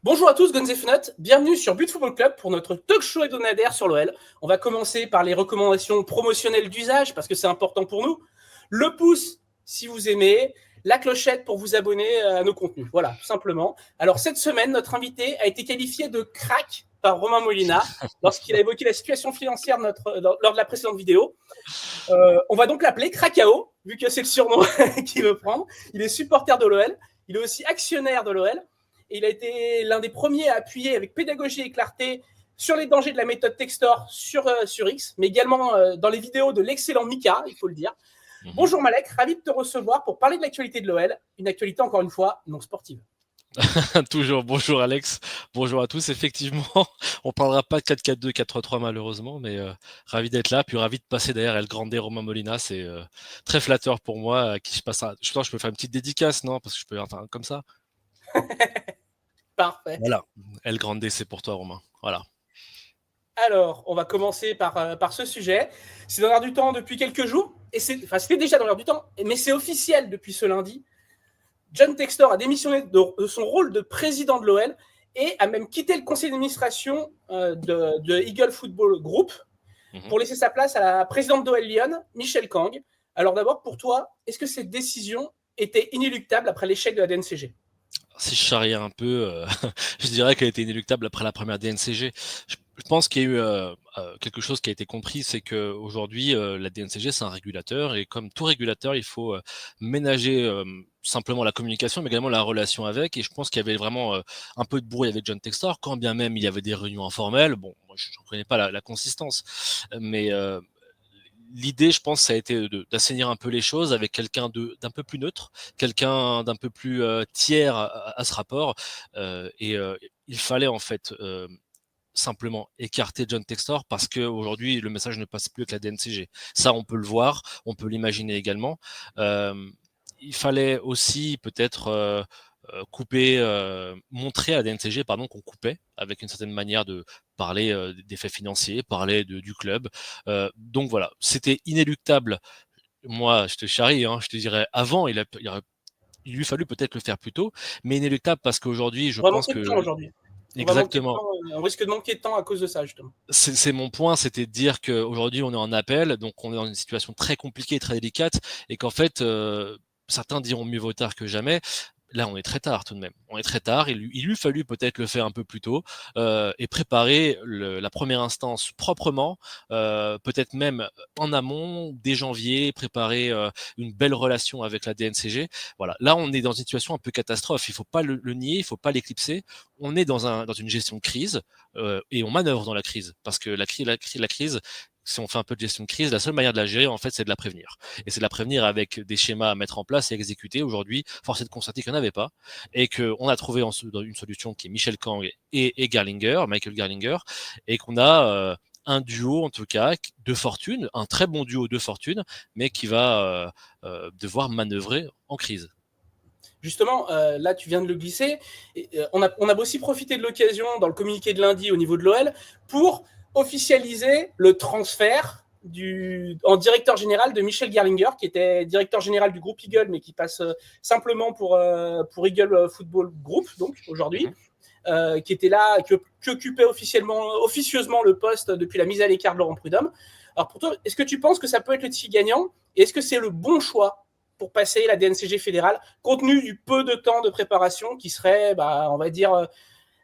Bonjour à tous, Guns et Fenut, bienvenue sur But Football Club pour notre talk show hebdomadaire sur l'OL. On va commencer par les recommandations promotionnelles d'usage parce que c'est important pour nous. Le pouce si vous aimez, la clochette pour vous abonner à nos contenus. Voilà, tout simplement. Alors cette semaine, notre invité a été qualifié de crack par Romain Molina lorsqu'il a évoqué la situation financière lors de la précédente vidéo. On va donc l'appeler Krakao, vu que c'est le surnom qu'il veut prendre. Il est supporter de l'OL, il est aussi actionnaire de l'OL. Et il a été l'un des premiers à appuyer avec pédagogie et clarté sur les dangers de la méthode Textor sur X, mais également dans les vidéos de l'excellent Mika, il faut le dire. Bonjour Malek, ravi de te recevoir pour parler de l'actualité de l'OL, une actualité encore une fois non sportive. Toujours, bonjour Alex, bonjour à tous. Effectivement, on parlera pas de 4-4-2, 4-3 malheureusement, mais ravi d'être là, puis ravi de passer derrière El Grande Romain Molina, c'est très flatteur pour moi, à qui je passe je pense que je peux faire une petite dédicace, non? Parce que je peux faire comme ça. Parfait. Voilà, El Grande, c'est pour toi Romain, voilà. Alors, on va commencer par ce sujet. C'est dans l'air du temps depuis quelques jours, et c'était déjà dans l'air du temps, mais c'est officiel depuis ce lundi. John Textor a démissionné de son rôle de président de l'OL et a même quitté le conseil d'administration de Eagle Football Group pour laisser sa place à la présidente d'OL Lyon, Michel Kang. Alors d'abord, pour toi, est-ce que cette décision était inéluctable après l'échec de la DNCG ? Si je charrie un peu, je dirais qu'elle était inéluctable après la première DNCG. Je pense qu'il y a eu quelque chose qui a été compris, c'est qu'aujourd'hui, la DNCG, c'est un régulateur, et comme tout régulateur, il faut ménager simplement la communication, mais également la relation avec. Et je pense qu'il y avait vraiment un peu de bruit avec John Textor, quand bien même il y avait des réunions informelles. Bon, moi, je ne connais pas la consistance, mais l'idée, je pense, ça a été d'assainir un peu les choses avec quelqu'un d'un peu plus neutre, quelqu'un d'un peu plus tiers à ce rapport. Il fallait en fait simplement écarter John Textor parce qu'aujourd'hui, le message ne passe plus avec la DNCG. Ça, on peut le voir, on peut l'imaginer également. Il fallait aussi peut-être montrer à la DNCG qu'on coupait avec une certaine manière de parler des faits financiers, parler du club. Donc voilà, c'était inéluctable. Moi, je te charrie, je te dirais avant, il lui fallu peut-être le faire plus tôt, mais inéluctable parce qu'aujourd'hui, je On va pense manquer de temps que aujourd'hui. exactement. On risque de manquer de temps à cause de ça, justement. C'est mon point, c'était de dire qu'aujourd'hui on est en appel, donc on est dans une situation très compliquée, très délicate, et qu'en fait, certains diront mieux vaut tard que jamais. Là, on est très tard tout de même. On est très tard. Il lui fallut peut-être le faire un peu plus tôt et préparer la première instance proprement, peut-être même en amont, dès janvier, préparer une belle relation avec la DNCG. Voilà. Là, on est dans une situation un peu catastrophe. Il faut pas le nier, il faut pas l'éclipser. On est dans une gestion de crise et on manœuvre dans la crise parce que la crise, si on fait un peu de gestion de crise, la seule manière de la gérer, en fait, c'est de la prévenir. Et c'est de la prévenir avec des schémas à mettre en place et exécuter. Aujourd'hui, force est de constater qu'il n'y en avait pas et qu'on a trouvé une solution qui est Michel Kang et Michael Gerlinger, et qu'on a un duo, en tout cas, de fortune, un très bon duo de fortune, mais qui va devoir manœuvrer en crise. Justement, là, tu viens de le glisser. On a aussi profité de l'occasion dans le communiqué de lundi au niveau de l'OL pour officialiser le transfert en directeur général de Michel Gerlinger, qui était directeur général du groupe Eagle, mais qui passe simplement pour Eagle Football Group, donc aujourd'hui, qui était là, qui occupait officieusement le poste depuis la mise à l'écart de Laurent Prudhomme. Alors pour toi, est-ce que tu penses que ça peut être le ticket gagnant ? Et est-ce que c'est le bon choix pour passer la DNCG fédérale, compte tenu du peu de temps de préparation qui serait, on va dire,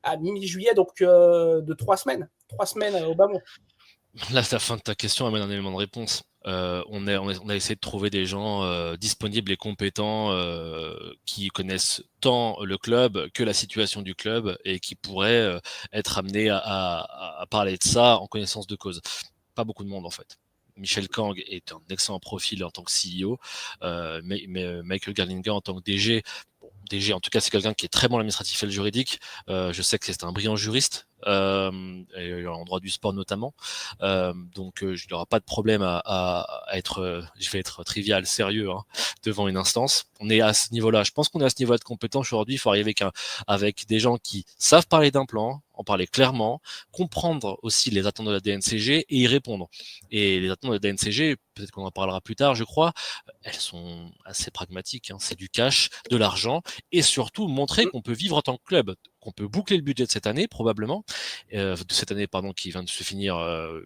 à mi-juillet, donc de 3 semaines. 3 semaines au bas mot. Là, la fin de ta question amène un élément de réponse. On a essayé de trouver des gens disponibles et compétents qui connaissent tant le club que la situation du club et qui pourraient être amenés à parler de ça en connaissance de cause. Pas beaucoup de monde en fait. Michel Kang est un excellent profil en tant que CEO, mais Michael Gerlinger en tant que DG, DG en tout cas c'est quelqu'un qui est très bon en administratif et le juridique. Je sais que c'est un brillant juriste. Et en droit du sport notamment. Donc il n'y aura pas de problème à être, je vais être trivial, sérieux devant une instance. On est à ce niveau-là. Je pense qu'on est à ce niveau-là de compétence aujourd'hui. Il faut arriver avec des gens qui savent parler d'un plan, en parler clairement, comprendre aussi les attentes de la DNCG et y répondre. Et les attentes de la DNCG, peut-être qu'on en parlera plus tard, je crois, elles sont assez pragmatiques. C'est du cash, de l'argent et surtout montrer qu'on peut vivre en tant que club. qu'on peut boucler le budget de cette année, probablement, de cette année, pardon, qui vient de se finir,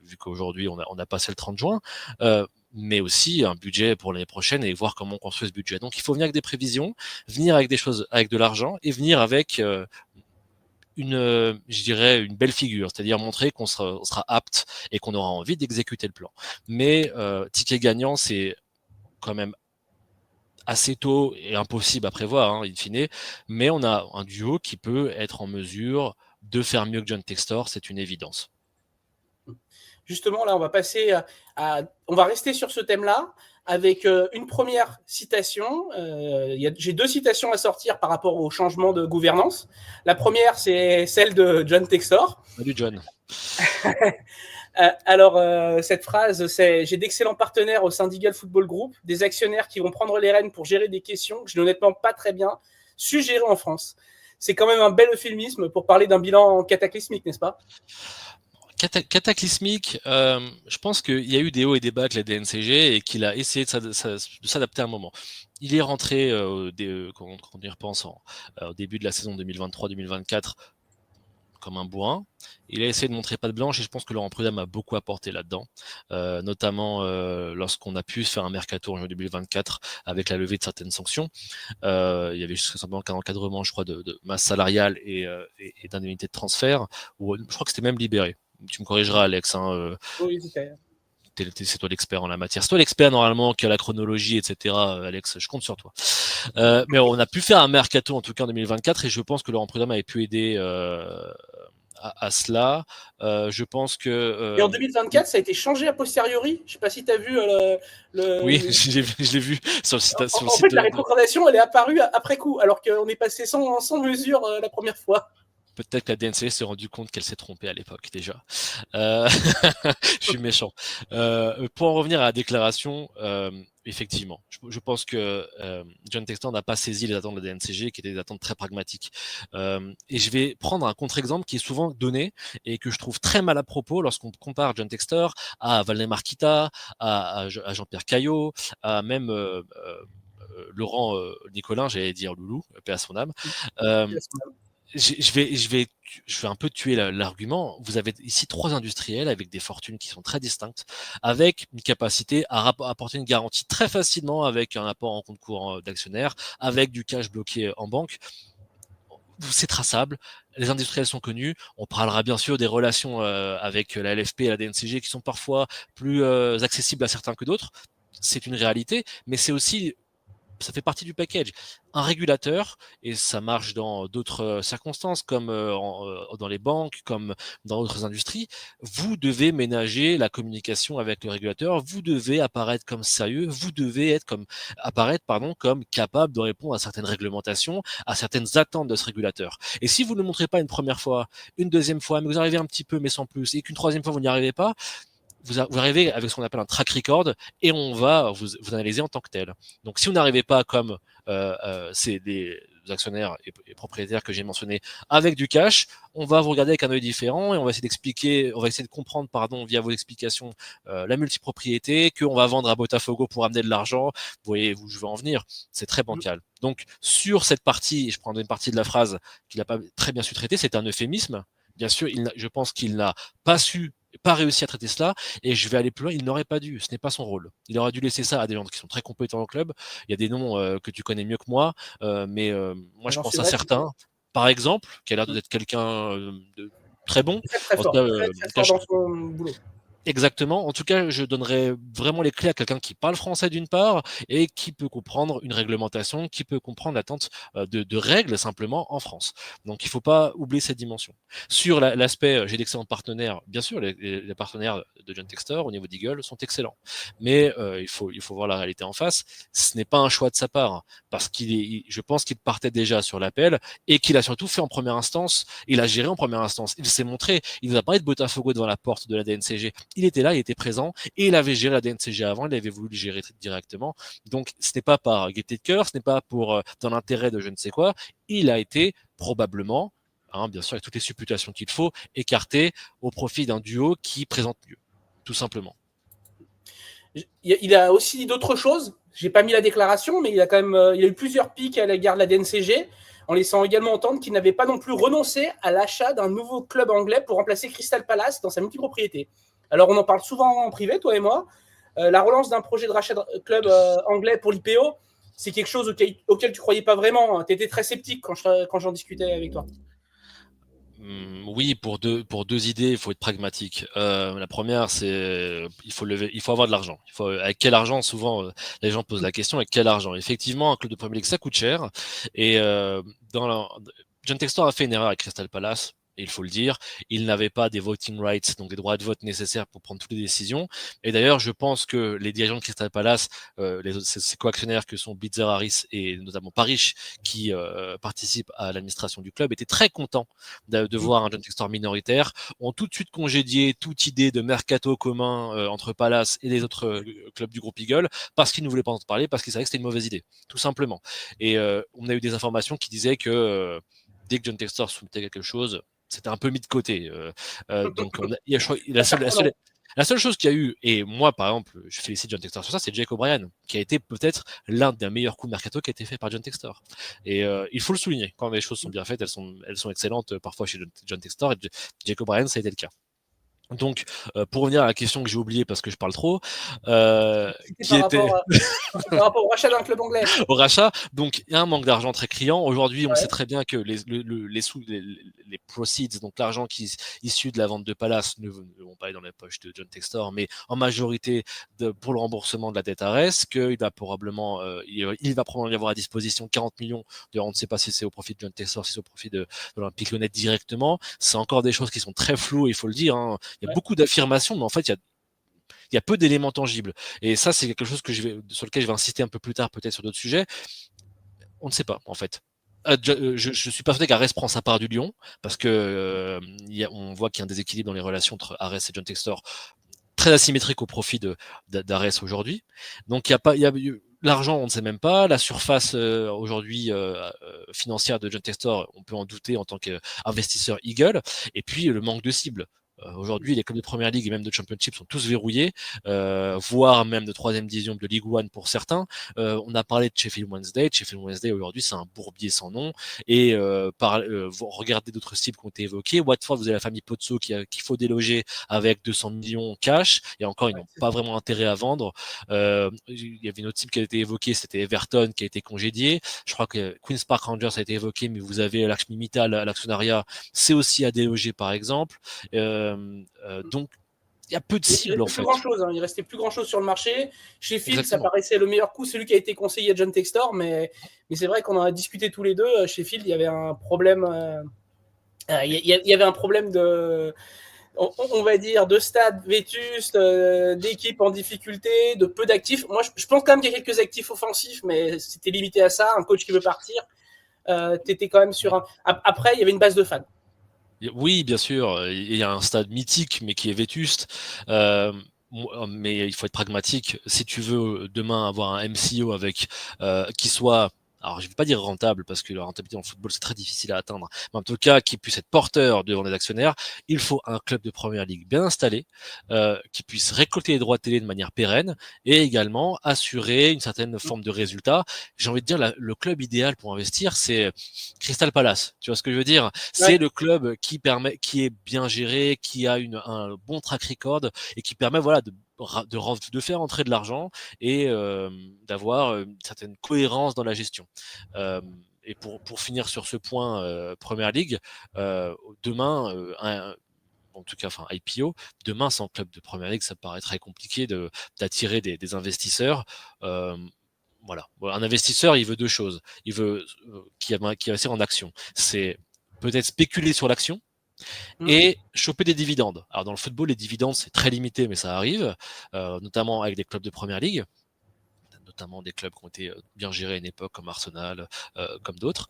vu qu'aujourd'hui on a passé le 30 juin, mais aussi un budget pour l'année prochaine et voir comment on construit ce budget. Donc il faut venir avec des prévisions, venir avec des choses, avec de l'argent et venir avec je dirais, une belle figure, c'est-à-dire montrer qu'on sera apte et qu'on aura envie d'exécuter le plan. Mais ticket gagnant, c'est quand même assez tôt et impossible à prévoir, hein, in fine, mais on a un duo qui peut être en mesure de faire mieux que John Textor, c'est une évidence. Justement, là, on va passer on va rester sur ce thème-là avec une première citation. J'ai 2 citations à sortir par rapport au changement de gouvernance. La première, c'est celle de John Textor. Salut John. Alors, cette phrase, c'est « J'ai d'excellents partenaires au sein d'Eagle Football Group, des actionnaires qui vont prendre les rênes pour gérer des questions que je n'ai honnêtement pas très bien su gérer en France. » C'est quand même un bel euphémisme pour parler d'un bilan cataclysmique, n'est-ce pas ? Cataclysmique, je pense qu'il y a eu des hauts et des bas avec la DNCG et qu'il a essayé de s'adapter à un moment. Il est rentré, quand on y repense, au début de la saison 2023-2024, comme un bourrin. Il a essayé de montrer patte blanche et je pense que Laurent Prudhomme a beaucoup apporté là-dedans, notamment lorsqu'on a pu faire un mercato en juin 2024 avec la levée de certaines sanctions. Il y avait juste simplement qu'un encadrement, je crois, de masse salariale et d'indemnité de transfert, où je crois que c'était même libéré. Tu me corrigeras, Alex. Hein, oui, c'est c'est toi l'expert en la matière. C'est toi l'expert normalement qui a la chronologie, etc. Alex, je compte sur toi. Mais on a pu faire un mercato en tout cas en 2024 et je pense que Laurent Prudhomme avait pu aider à cela. Je pense que... Et en 2024, ça a été changé a posteriori. Je ne sais pas si tu as vu Oui, je l'ai vu sur le site. En fait, la rétrogradation, elle est apparue après coup, alors qu'on est passé sans mesure la première fois. Peut-être que la DNCG s'est rendu compte qu'elle s'est trompée à l'époque déjà. Je suis méchant. Pour en revenir à la déclaration, effectivement, je pense que John Textor n'a pas saisi les attentes de la DNCG, qui étaient des attentes très pragmatiques. Et je vais prendre un contre-exemple qui est souvent donné et que je trouve très mal à propos lorsqu'on compare John Textor à Valdemar Kita, à Jean-Pierre Caillot, à même Laurent Nicolin, j'allais dire Loulou, paix à son âme. Je vais un peu tuer l'argument. Vous avez ici 3 industriels avec des fortunes qui sont très distinctes, avec une capacité à apporter une garantie très facilement avec un apport en compte courant d'actionnaires, avec du cash bloqué en banque. C'est traçable, les industriels sont connus, on parlera bien sûr des relations avec la LFP et la DNCG qui sont parfois plus accessibles à certains que d'autres, c'est une réalité, mais c'est aussi... ça fait partie du package. Un régulateur, et ça marche dans d'autres circonstances, comme dans les banques, comme dans d'autres industries, vous devez ménager la communication avec le régulateur, vous devez apparaître comme sérieux, vous devez apparaître comme capable de répondre à certaines réglementations, à certaines attentes de ce régulateur. Et si vous ne le montrez pas une première fois, une deuxième fois, mais vous arrivez un petit peu, mais sans plus, et qu'une troisième fois vous n'y arrivez pas, vous arrivez avec ce qu'on appelle un track record et on va vous analyser en tant que tel. Donc si vous n'arrivez pas comme c'est des actionnaires et propriétaires que j'ai mentionnés avec du cash, on va vous regarder avec un œil différent et on va essayer d'expliquer, on va essayer de comprendre, via vos explications, la multipropriété, qu'on va vendre à Botafogo pour amener de l'argent. Vous voyez où je veux en venir, c'est très bancal. Donc sur cette partie, je prends une partie de la phrase qu'il n'a pas très bien su traiter, c'est un euphémisme. Bien sûr, je pense qu'il n'a pas réussi à traiter cela, et je vais aller plus loin, il n'aurait pas dû, ce n'est pas son rôle. Il aurait dû laisser ça à des gens qui sont très compétents au club. Il y a des noms que tu connais mieux que moi, mais moi je pense à certains, par exemple, qui a l'air d'être quelqu'un de très bon. Très fort, très fort dans son boulot. Exactement. En tout cas, je donnerais vraiment les clés à quelqu'un qui parle français d'une part et qui peut comprendre une réglementation, qui peut comprendre l'attente de règles simplement en France. Donc, il ne faut pas oublier cette dimension. Sur l'aspect, j'ai d'excellents partenaires. Bien sûr, les partenaires de John Textor au niveau d'Eagle sont excellents. Mais il faut voir la réalité en face. Ce n'est pas un choix de sa part parce je pense qu'il partait déjà sur l'appel et qu'il a surtout fait en première instance. Il a géré en première instance. Il s'est montré. Il nous a parlé de Botafogo devant la porte de la DNCG. Il était là, il était présent, et il avait géré la DNCG avant, il avait voulu le gérer directement. Donc, ce n'est pas par gaieté de cœur, ce n'est pas dans l'intérêt de je ne sais quoi. Il a été probablement, bien sûr avec toutes les supputations qu'il faut, écarté au profit d'un duo qui présente mieux, tout simplement. Il a aussi d'autres choses. J'ai pas mis la déclaration, mais il a eu plusieurs piques à l'égard de la DNCG. en laissant également entendre qu'il n'avait pas non plus renoncé à l'achat d'un nouveau club anglais pour remplacer Crystal Palace dans sa multipropriété. Alors on en parle souvent en privé, toi et moi. La relance d'un projet de rachat de club anglais pour l'IPO, c'est quelque chose auquel tu croyais pas vraiment. Tu étais très sceptique quand j'en discutais avec toi. Oui, pour deux idées, il faut être pragmatique. La première, c'est il faut avoir de l'argent. Avec quel argent? Souvent, les gens posent la question, avec quel argent? Effectivement, un club de Premier League, ça coûte cher. Et dans la- John Textor a fait une erreur avec Crystal Palace. Et il faut le dire, il n'avait pas des voting rights, donc des droits de vote nécessaires pour prendre toutes les décisions. Et d'ailleurs, je pense que les dirigeants de Crystal Palace, ses co-actionnaires que sont Bitzer Harris et notamment Parish, qui participent à l'administration du club, étaient très contents de voir un John Textor minoritaire, ont tout de suite congédié toute idée de mercato commun entre Palace et les autres clubs du groupe Eagle, parce qu'ils ne voulaient pas en parler, parce qu'ils savaient que c'était une mauvaise idée, tout simplement. Et on a eu des informations qui disaient que dès que John Textor soumettait quelque chose, c'était un peu mis de côté. Donc, la seule chose qu'il y a eu, et moi par exemple, je félicite John Textor sur ça, c'est Jake O'Brien, qui a été peut-être l'un des meilleurs coups de mercato qui a été fait par John Textor. Et il faut le souligner, quand les choses sont bien faites, elles sont excellentes parfois chez John Textor, et Jake O'Brien, ça a été le cas. Donc, pour revenir à la question que j'ai oubliée parce que je parle trop, qui était par rapport au rachat d'un club anglais. au rachat. Donc, il y a un manque d'argent très criant. Aujourd'hui, on Ouais. sait très bien que les proceeds, donc l'argent issu de la vente de Palace, ne vont pas aller dans les poches de John Textor, mais en majorité pour le remboursement de la dette Ares, qu'il va probablement, il va probablement y avoir à disposition 40 millions. D'ailleurs, on ne sait pas si c'est au profit de John Textor, si c'est au profit de l'Olympique Lyonnais directement. C'est encore des choses qui sont très floues, il faut le dire. Hein. Il y a beaucoup d'affirmations, mais en fait, il y a peu d'éléments tangibles. Et ça, c'est quelque chose sur lequel je vais insister un peu plus tard, peut-être sur d'autres sujets. On ne sait pas, en fait. Je suis persuadé qu'Arès prend sa part du lion, parce que on voit qu'il y a un déséquilibre dans les relations entre Arès et John Textor, très asymétrique au profit d'Arès aujourd'hui. Donc, l'argent, on ne sait même pas. La surface aujourd'hui financière de John Textor, on peut en douter en tant qu'investisseur Eagle. Et puis, le manque de cible. Aujourd'hui, les clubs de Première Ligue et même de Championship sont tous verrouillés, voire même de troisième division de Ligue 1 pour certains. On a parlé de Sheffield Wednesday. Sheffield Wednesday aujourd'hui, c'est un bourbier sans nom. Et regardez d'autres cibles qui ont été évoqués. Watford, vous avez la famille Pozzo qu'il faut déloger avec 200 millions cash. Et encore, ils n'ont pas vraiment intérêt à vendre. Il y avait une autre cible qui a été évoquée, c'était Everton qui a été congédié. Je crois que Queen's Park Rangers a été évoqué, mais vous avez Lakshmi Mittal, l'actionnariat, c'est aussi à déloger par exemple. Donc, il y a peu de cibles en fait. Il restait plus grand chose sur le marché. Sheffield, ça paraissait le meilleur coup, celui qui a été conseillé à John Textor, mais c'est vrai qu'on en a discuté tous les deux. Sheffield, il y avait un problème. Il y avait un problème de, on va dire, de stade vétuste, d'équipe en difficulté, de peu d'actifs. Moi, je pense quand même qu'il y a quelques actifs offensifs, mais c'était limité à ça. Un coach qui veut partir, t'étais quand même sur un. Après, il y avait une base de fans. Oui, bien sûr, il y a un stade mythique, mais qui est vétuste. Mais il faut être pragmatique. Si tu veux demain avoir un MCO avec qui soit, alors je ne vais pas dire rentable parce que la rentabilité en football c'est très difficile à atteindre, mais en tout cas qui puisse être porteur devant les actionnaires, il faut un club de première ligue bien installé, qui puisse récolter les droits de télé de manière pérenne et également assurer une certaine forme de résultat. J'ai envie de dire le club idéal pour investir, c'est Crystal Palace. Tu vois ce que je veux dire? C'est le club qui est bien géré, qui a un bon track record et qui permet voilà de faire entrer de l'argent et d'avoir une certaine cohérence dans la gestion. Et pour finir sur ce point, Première Ligue, demain, en tout cas, enfin IPO, demain sans club de Première Ligue, ça paraît très compliqué d'attirer des investisseurs. Voilà, un investisseur, il veut deux choses. Il veut qui investir en action. C'est peut-être spéculer sur l'action et choper des dividendes. Alors dans le football, les dividendes c'est très limité, mais ça arrive, notamment avec des clubs de Première Ligue, notamment des clubs qui ont été bien gérés à une époque comme Arsenal, comme d'autres.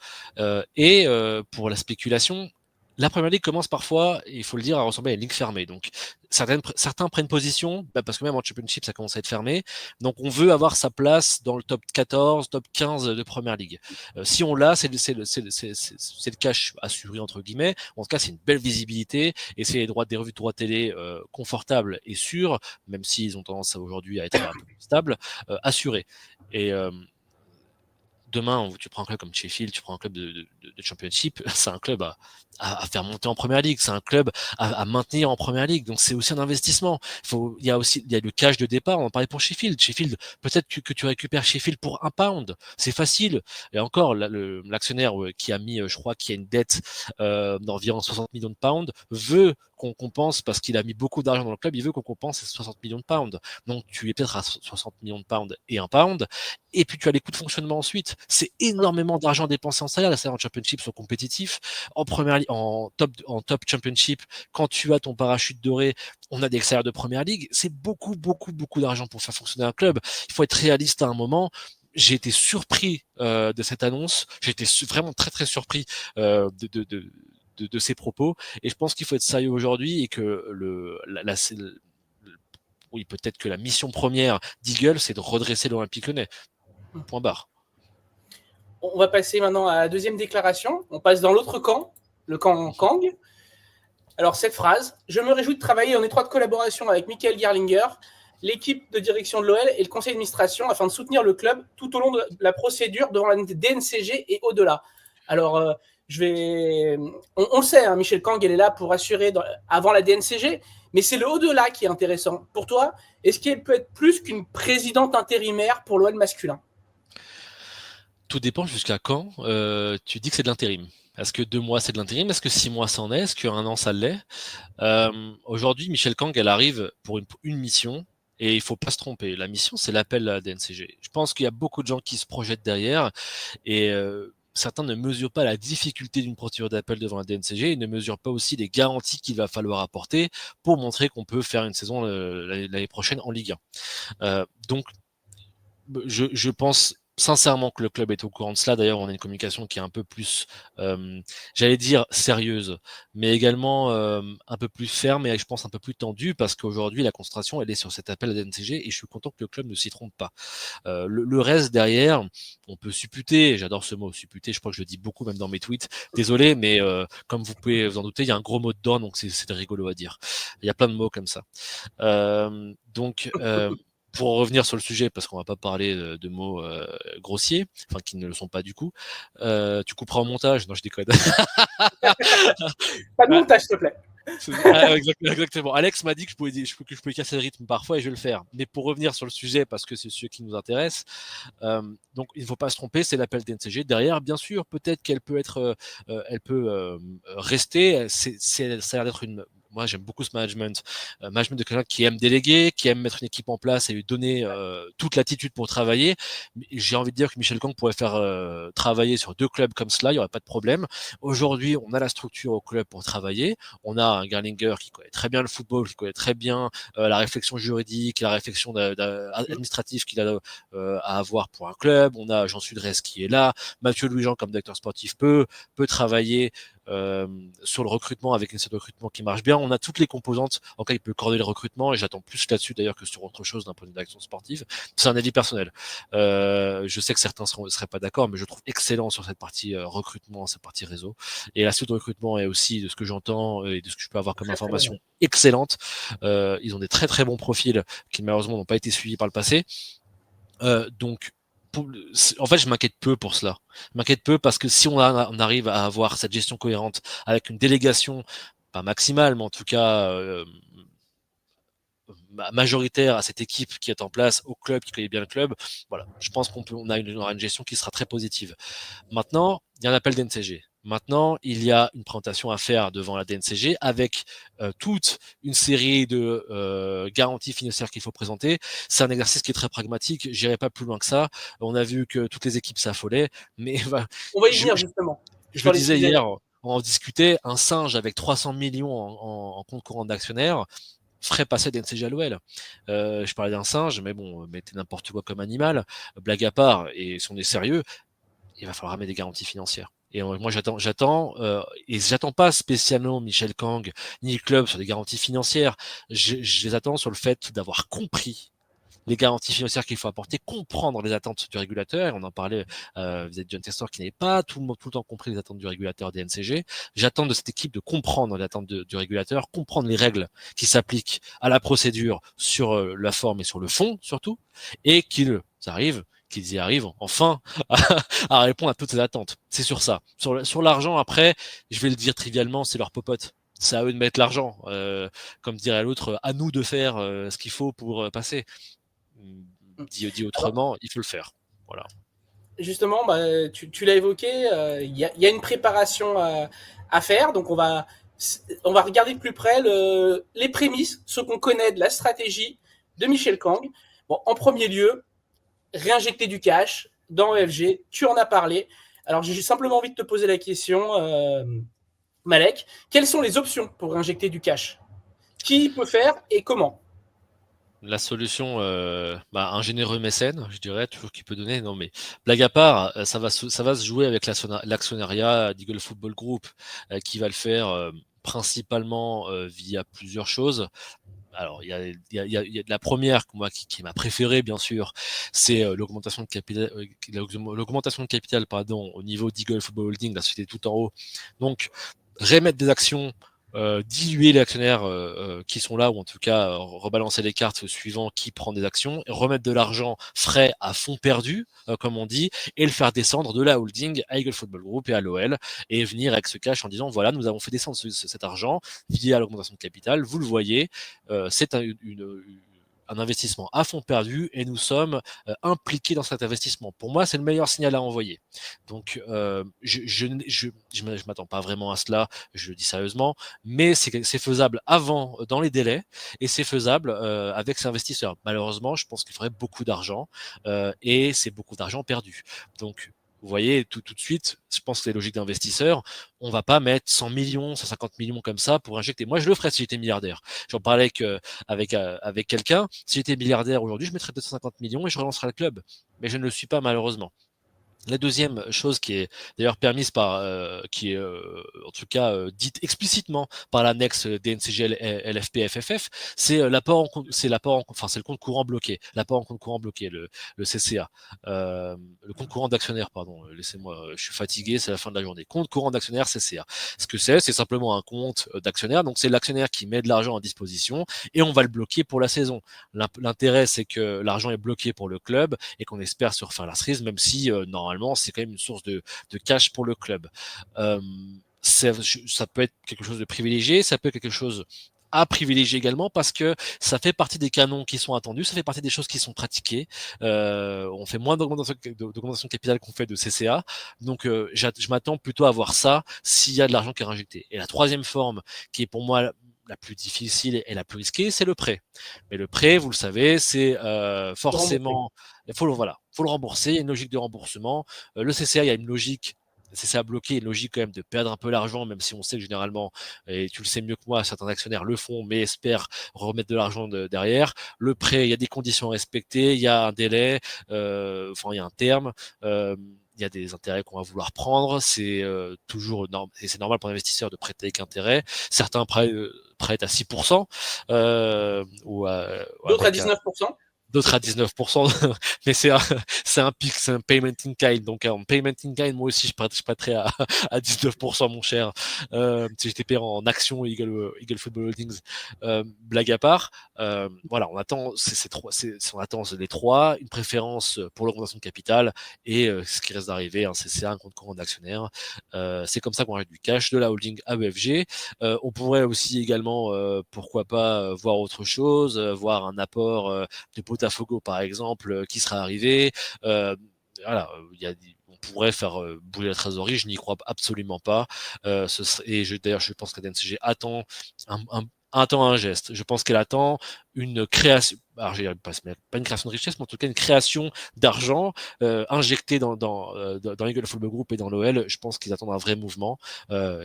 Et pour la spéculation, la Première Ligue commence parfois, il faut le dire, à ressembler à une ligue fermée. Donc certains prennent position, parce que même en Championship, ça commence à être fermé. Donc on veut avoir sa place dans le top 14, top 15 de Première Ligue. Si on l'a, c'est le cash assuré, entre guillemets. En tout cas, c'est une belle visibilité et c'est des revues de droits télé confortables et sûres, même s'ils ont tendance aujourd'hui à être un peu plus stables, assurés. Et demain, tu prends un club comme Sheffield, tu prends un club de Championship, c'est un club à faire monter en Première Ligue, c'est un club à maintenir en Première Ligue. Donc c'est aussi un investissement. Il y a le cash de départ. On en parlait pour Sheffield. Sheffield, peut-être que tu récupères Sheffield pour £1. C'est facile. Et encore, l'actionnaire qui a mis, je crois, qui a une dette d'environ 60 millions de pounds, veut qu'on compense parce qu'il a mis beaucoup d'argent dans le club. Il veut qu'on compense ces 60 millions de pounds. Donc tu es peut-être à 60 millions de pounds et £1. Et puis tu as les coûts de fonctionnement ensuite. C'est énormément d'argent dépensé en salaire. Les salaires en Championship sont compétitifs. En première en top Championship, quand tu as ton parachute doré, on a des salaires de Première Ligue. C'est beaucoup d'argent pour faire fonctionner un club. Il faut être réaliste à un moment. J'ai été surpris de cette annonce. J'ai été vraiment très surpris de ces propos. Et je pense qu'il faut être sérieux aujourd'hui et que oui, peut-être que la mission première d'Eagle, c'est de redresser l'Olympique Lyonnais. Point barre. On va passer maintenant à la deuxième déclaration. On passe dans l'autre camp, le camp Kang. Alors, cette phrase: je me réjouis de travailler en étroite collaboration avec Michael Gerlinger, l'équipe de direction de l'OL et le conseil d'administration afin de soutenir le club tout au long de la procédure devant la DNCG et au-delà. Alors, on le sait, hein, Michel Kang, elle est là pour assurer avant la DNCG, mais c'est le au-delà qui est intéressant. Pour toi, est-ce qu'elle peut être plus qu'une présidente intérimaire pour l'OL masculin? Tout dépend jusqu'à quand tu dis que c'est de l'intérim. Est-ce que 2 mois c'est de l'intérim? Est-ce que 6 mois c'en est? Est-ce qu'un an ça l'est? Aujourd'hui, Michel Kang, elle arrive pour une mission. Et il faut pas se tromper. La mission, c'est l'appel à la DNCG. Je pense qu'il y a beaucoup de gens qui se projettent derrière et certains ne mesurent pas la difficulté d'une procédure d'appel devant la DNCG et ne mesurent pas aussi les garanties qu'il va falloir apporter pour montrer qu'on peut faire une saison l'année prochaine en Ligue 1. Donc, je pense sincèrement que le club est au courant de cela. D'ailleurs, on a une communication qui est un peu plus, j'allais dire sérieuse, mais également un peu plus ferme et je pense un peu plus tendue parce qu'aujourd'hui, la concentration, elle est sur cet appel à la DNCG et je suis content que le club ne s'y trompe pas. Le reste derrière, on peut supputer, j'adore ce mot, supputer, je crois que je le dis beaucoup même dans mes tweets. Désolé, mais comme vous pouvez vous en douter, il y a un gros mot dedans, donc c'est rigolo à dire. Il y a plein de mots comme ça. Donc, pour revenir sur le sujet, parce qu'on va pas parler de mots grossiers, enfin qui ne le sont pas du coup, tu couperas au montage. Non, je déconne. Pas de montage, s'il te plaît. Exactement. Alex m'a dit que je pouvais casser le rythme parfois et je vais le faire. Mais pour revenir sur le sujet, parce que c'est ce qui nous intéresse, donc il ne faut pas se tromper, c'est l'appel DNCG. Derrière, bien sûr, peut-être qu'elle peut être, elle peut rester. Ça a l'air d'être une. Moi, j'aime beaucoup ce management de quelqu'un qui aime déléguer, qui aime mettre une équipe en place et lui donner toute l'attitude pour travailler. J'ai envie de dire que Michel Kang pourrait faire travailler sur 2 clubs comme cela, il n'y aurait pas de problème. Aujourd'hui, on a la structure au club pour travailler. On a un Gerlinger qui connaît très bien le football, qui connaît très bien la réflexion juridique, la réflexion administrative qu'il a à avoir pour un club. On a Jean Sudrez qui est là. Mathieu Louis-Jean comme directeur sportif peut travailler sur le recrutement avec une série de recrutement qui marche bien. On a toutes les composantes en cas il peut coordonner le recrutement et j'attends plus là-dessus d'ailleurs que sur autre chose d'un point de vue d'action sportive. C'est un avis personnel. Je sais que certains seraient pas d'accord, mais je trouve excellent sur cette partie recrutement, cette partie réseau. Et la suite de recrutement est aussi, de ce que j'entends et de ce que je peux avoir comme information, excellente. Ils ont des très bons profils qui malheureusement n'ont pas été suivis par le passé. Donc en fait, je m'inquiète peu pour cela. Je m'inquiète peu parce que si on arrive à avoir cette gestion cohérente avec une délégation, pas maximale, mais en tout cas majoritaire à cette équipe qui est en place, au club, qui connaît bien le club, voilà, je pense qu'on aura une gestion qui sera très positive. Maintenant, il y a un appel DNCG. Maintenant, il y a une présentation à faire devant la DNCG avec toute une série de garanties financières qu'il faut présenter. C'est un exercice qui est très pragmatique. J'irai pas plus loin que ça. On a vu que toutes les équipes s'affolaient, mais on va y venir justement. Je le disais hier, on en discutait. Un singe avec 300 millions en compte courant d'actionnaires ferait passer DNCG à l'OL. Je parlais d'un singe, mais bon, mettez n'importe quoi comme animal. Blague à part, et si on est sérieux, il va falloir ramener des garanties financières. Et moi, j'attends pas spécialement Michel Kang ni le club sur des garanties financières. Je les attends sur le fait d'avoir compris les garanties financières qu'il faut apporter, comprendre les attentes du régulateur. On en parlait vis-à-vis de John Testor qui n'avait pas tout le temps compris les attentes du régulateur DNCG. J'attends de cette équipe de comprendre les attentes du régulateur, comprendre les règles qui s'appliquent à la procédure sur la forme et sur le fond surtout, et qu'ils arrivent qu'ils y arrivent enfin à répondre à toutes ces attentes. C'est sur ça. Sur l'argent, après, je vais le dire trivialement, c'est leur popote. C'est à eux de mettre l'argent. Comme dirait l'autre, à nous de faire ce qu'il faut pour passer. Dit Alors, autrement, il faut le faire. Voilà. justement, tu l'as évoqué, y a une préparation à faire, donc on va regarder de plus près les prémices, ce qu'on connaît de la stratégie de Michel Kang. Bon, en premier lieu, réinjecter du cash dans EFG, tu en as parlé. Alors j'ai simplement envie de te poser la question, Malek, quelles sont les options pour réinjecter du cash? Qui peut faire et comment? La solution, un généreux mécène, je dirais, toujours qui peut donner. Non, mais blague à part, ça va se jouer avec l'actionnariat d'Eagle Football Group, qui va le faire principalement via plusieurs choses. Alors, il y a de la première, moi, qui est ma préférée, bien sûr, c'est l'augmentation de capital, pardon, au niveau d'Eagle Football Holding, la société tout en haut. Donc, remettre des actions, diluer les actionnaires qui sont là, ou en tout cas rebalancer les cartes suivant qui prend des actions, remettre de l'argent frais à fond perdu, comme on dit, et le faire descendre de la holding à Eagle Football Group et à l'OL, et venir avec ce cash en disant voilà, nous avons fait descendre cet argent via l'augmentation de capital, vous le voyez, c'est un investissement à fond perdu et nous sommes impliqués dans cet investissement. Pour moi, c'est le meilleur signal à envoyer. Donc, je m'attends pas vraiment à cela, je le dis sérieusement, mais c'est faisable avant, dans les délais, et c'est faisable avec ces investisseurs. Malheureusement, je pense qu'il faudrait beaucoup d'argent et c'est beaucoup d'argent perdu. Donc, vous voyez, tout de suite, je pense que c'est logique d'investisseur. On va pas mettre 100 millions, 150 millions comme ça pour injecter. Moi, je le ferais si j'étais milliardaire. J'en parlais avec quelqu'un. Si j'étais milliardaire aujourd'hui, je mettrais 250 millions et je relancerais le club. Mais je ne le suis pas, malheureusement. La deuxième chose qui est d'ailleurs permise qui est en tout cas dite explicitement par l'annexe DNCG LFP FFF, c'est c'est le compte courant bloqué, l'apport en compte courant bloqué, le CCA, le compte courant d'actionnaire, pardon. Laissez-moi, je suis fatigué, c'est la fin de la journée. Compte courant d'actionnaire CCA. Ce que c'est simplement un compte d'actionnaire, donc c'est l'actionnaire qui met de l'argent à disposition et on va le bloquer pour la saison. L'intérêt, c'est que l'argent est bloqué pour le club et qu'on espère se refaire la cerise, même si normalement c'est quand même une source de cash pour le club. Ça peut être quelque chose de privilégié, ça peut être quelque chose à privilégier également parce que ça fait partie des canons qui sont attendus, ça fait partie des choses qui sont pratiquées. On fait moins d'augmentation de capital qu'on fait de CCA, donc je m'attends plutôt à voir ça s'il y a de l'argent qui est injecté. Et la troisième forme, qui est pour moi la plus difficile et la plus risquée, c'est le prêt. Mais le prêt, vous le savez, c'est forcément, faut le rembourser. Il y a une logique de remboursement. Le CCA, il y a une logique. CCA bloqué, une logique quand même de perdre un peu l'argent, même si on sait que généralement, et tu le sais mieux que moi, certains actionnaires le font, mais espèrent remettre de l'argent derrière. Le prêt, il y a des conditions à respecter, il y a un délai, il y a un terme. Il y a des intérêts qu'on va vouloir prendre, c'est toujours et c'est normal pour l'investisseur de prêter avec intérêt. Certains prêtent à 6%, D'autres à avec 19%. d'autres à 19%, mais c'est un pic, c'est un payment in kind. Donc, en payment in kind, moi aussi, je prêterais à 19%, mon cher. Si j'étais payé en action Eagle Football Holdings, blague à part, voilà, on attend, on attend les trois, une préférence pour l'augmentation de capital et ce qui reste d'arriver, un CCA, un compte courant d'actionnaire. C'est comme ça qu'on arrête du cash de la holding à EFG. On pourrait aussi également, pourquoi pas, voir autre chose, voir un apport de Botafogo par exemple qui sera arrivé. Voilà, on pourrait faire bouger la trésorerie, je n'y crois absolument pas. D'ailleurs, je pense que la DNCG attend attend un geste. Je pense qu'elle attend une création. Alors, pas une création de richesse, mais en tout cas une création d'argent injecté dans Eagle Football Group et dans l'OL. Je pense qu'ils attendent un vrai mouvement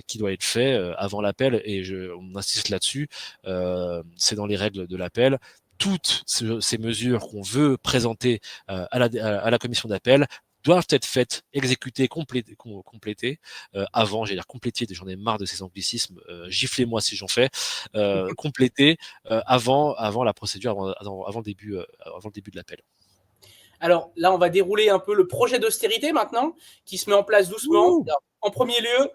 qui doit être fait avant l'appel, et on insiste là-dessus. C'est dans les règles de l'appel. Toutes ces mesures qu'on veut présenter à la commission d'appel doivent être faites, exécutées, complétées avant, j'allais dire complétées, j'en ai marre de ces anglicismes, giflez-moi si j'en fais, complétées avant la procédure, avant le début de l'appel. Alors là, on va dérouler un peu le projet d'austérité maintenant, qui se met en place doucement. Alors, en premier lieu,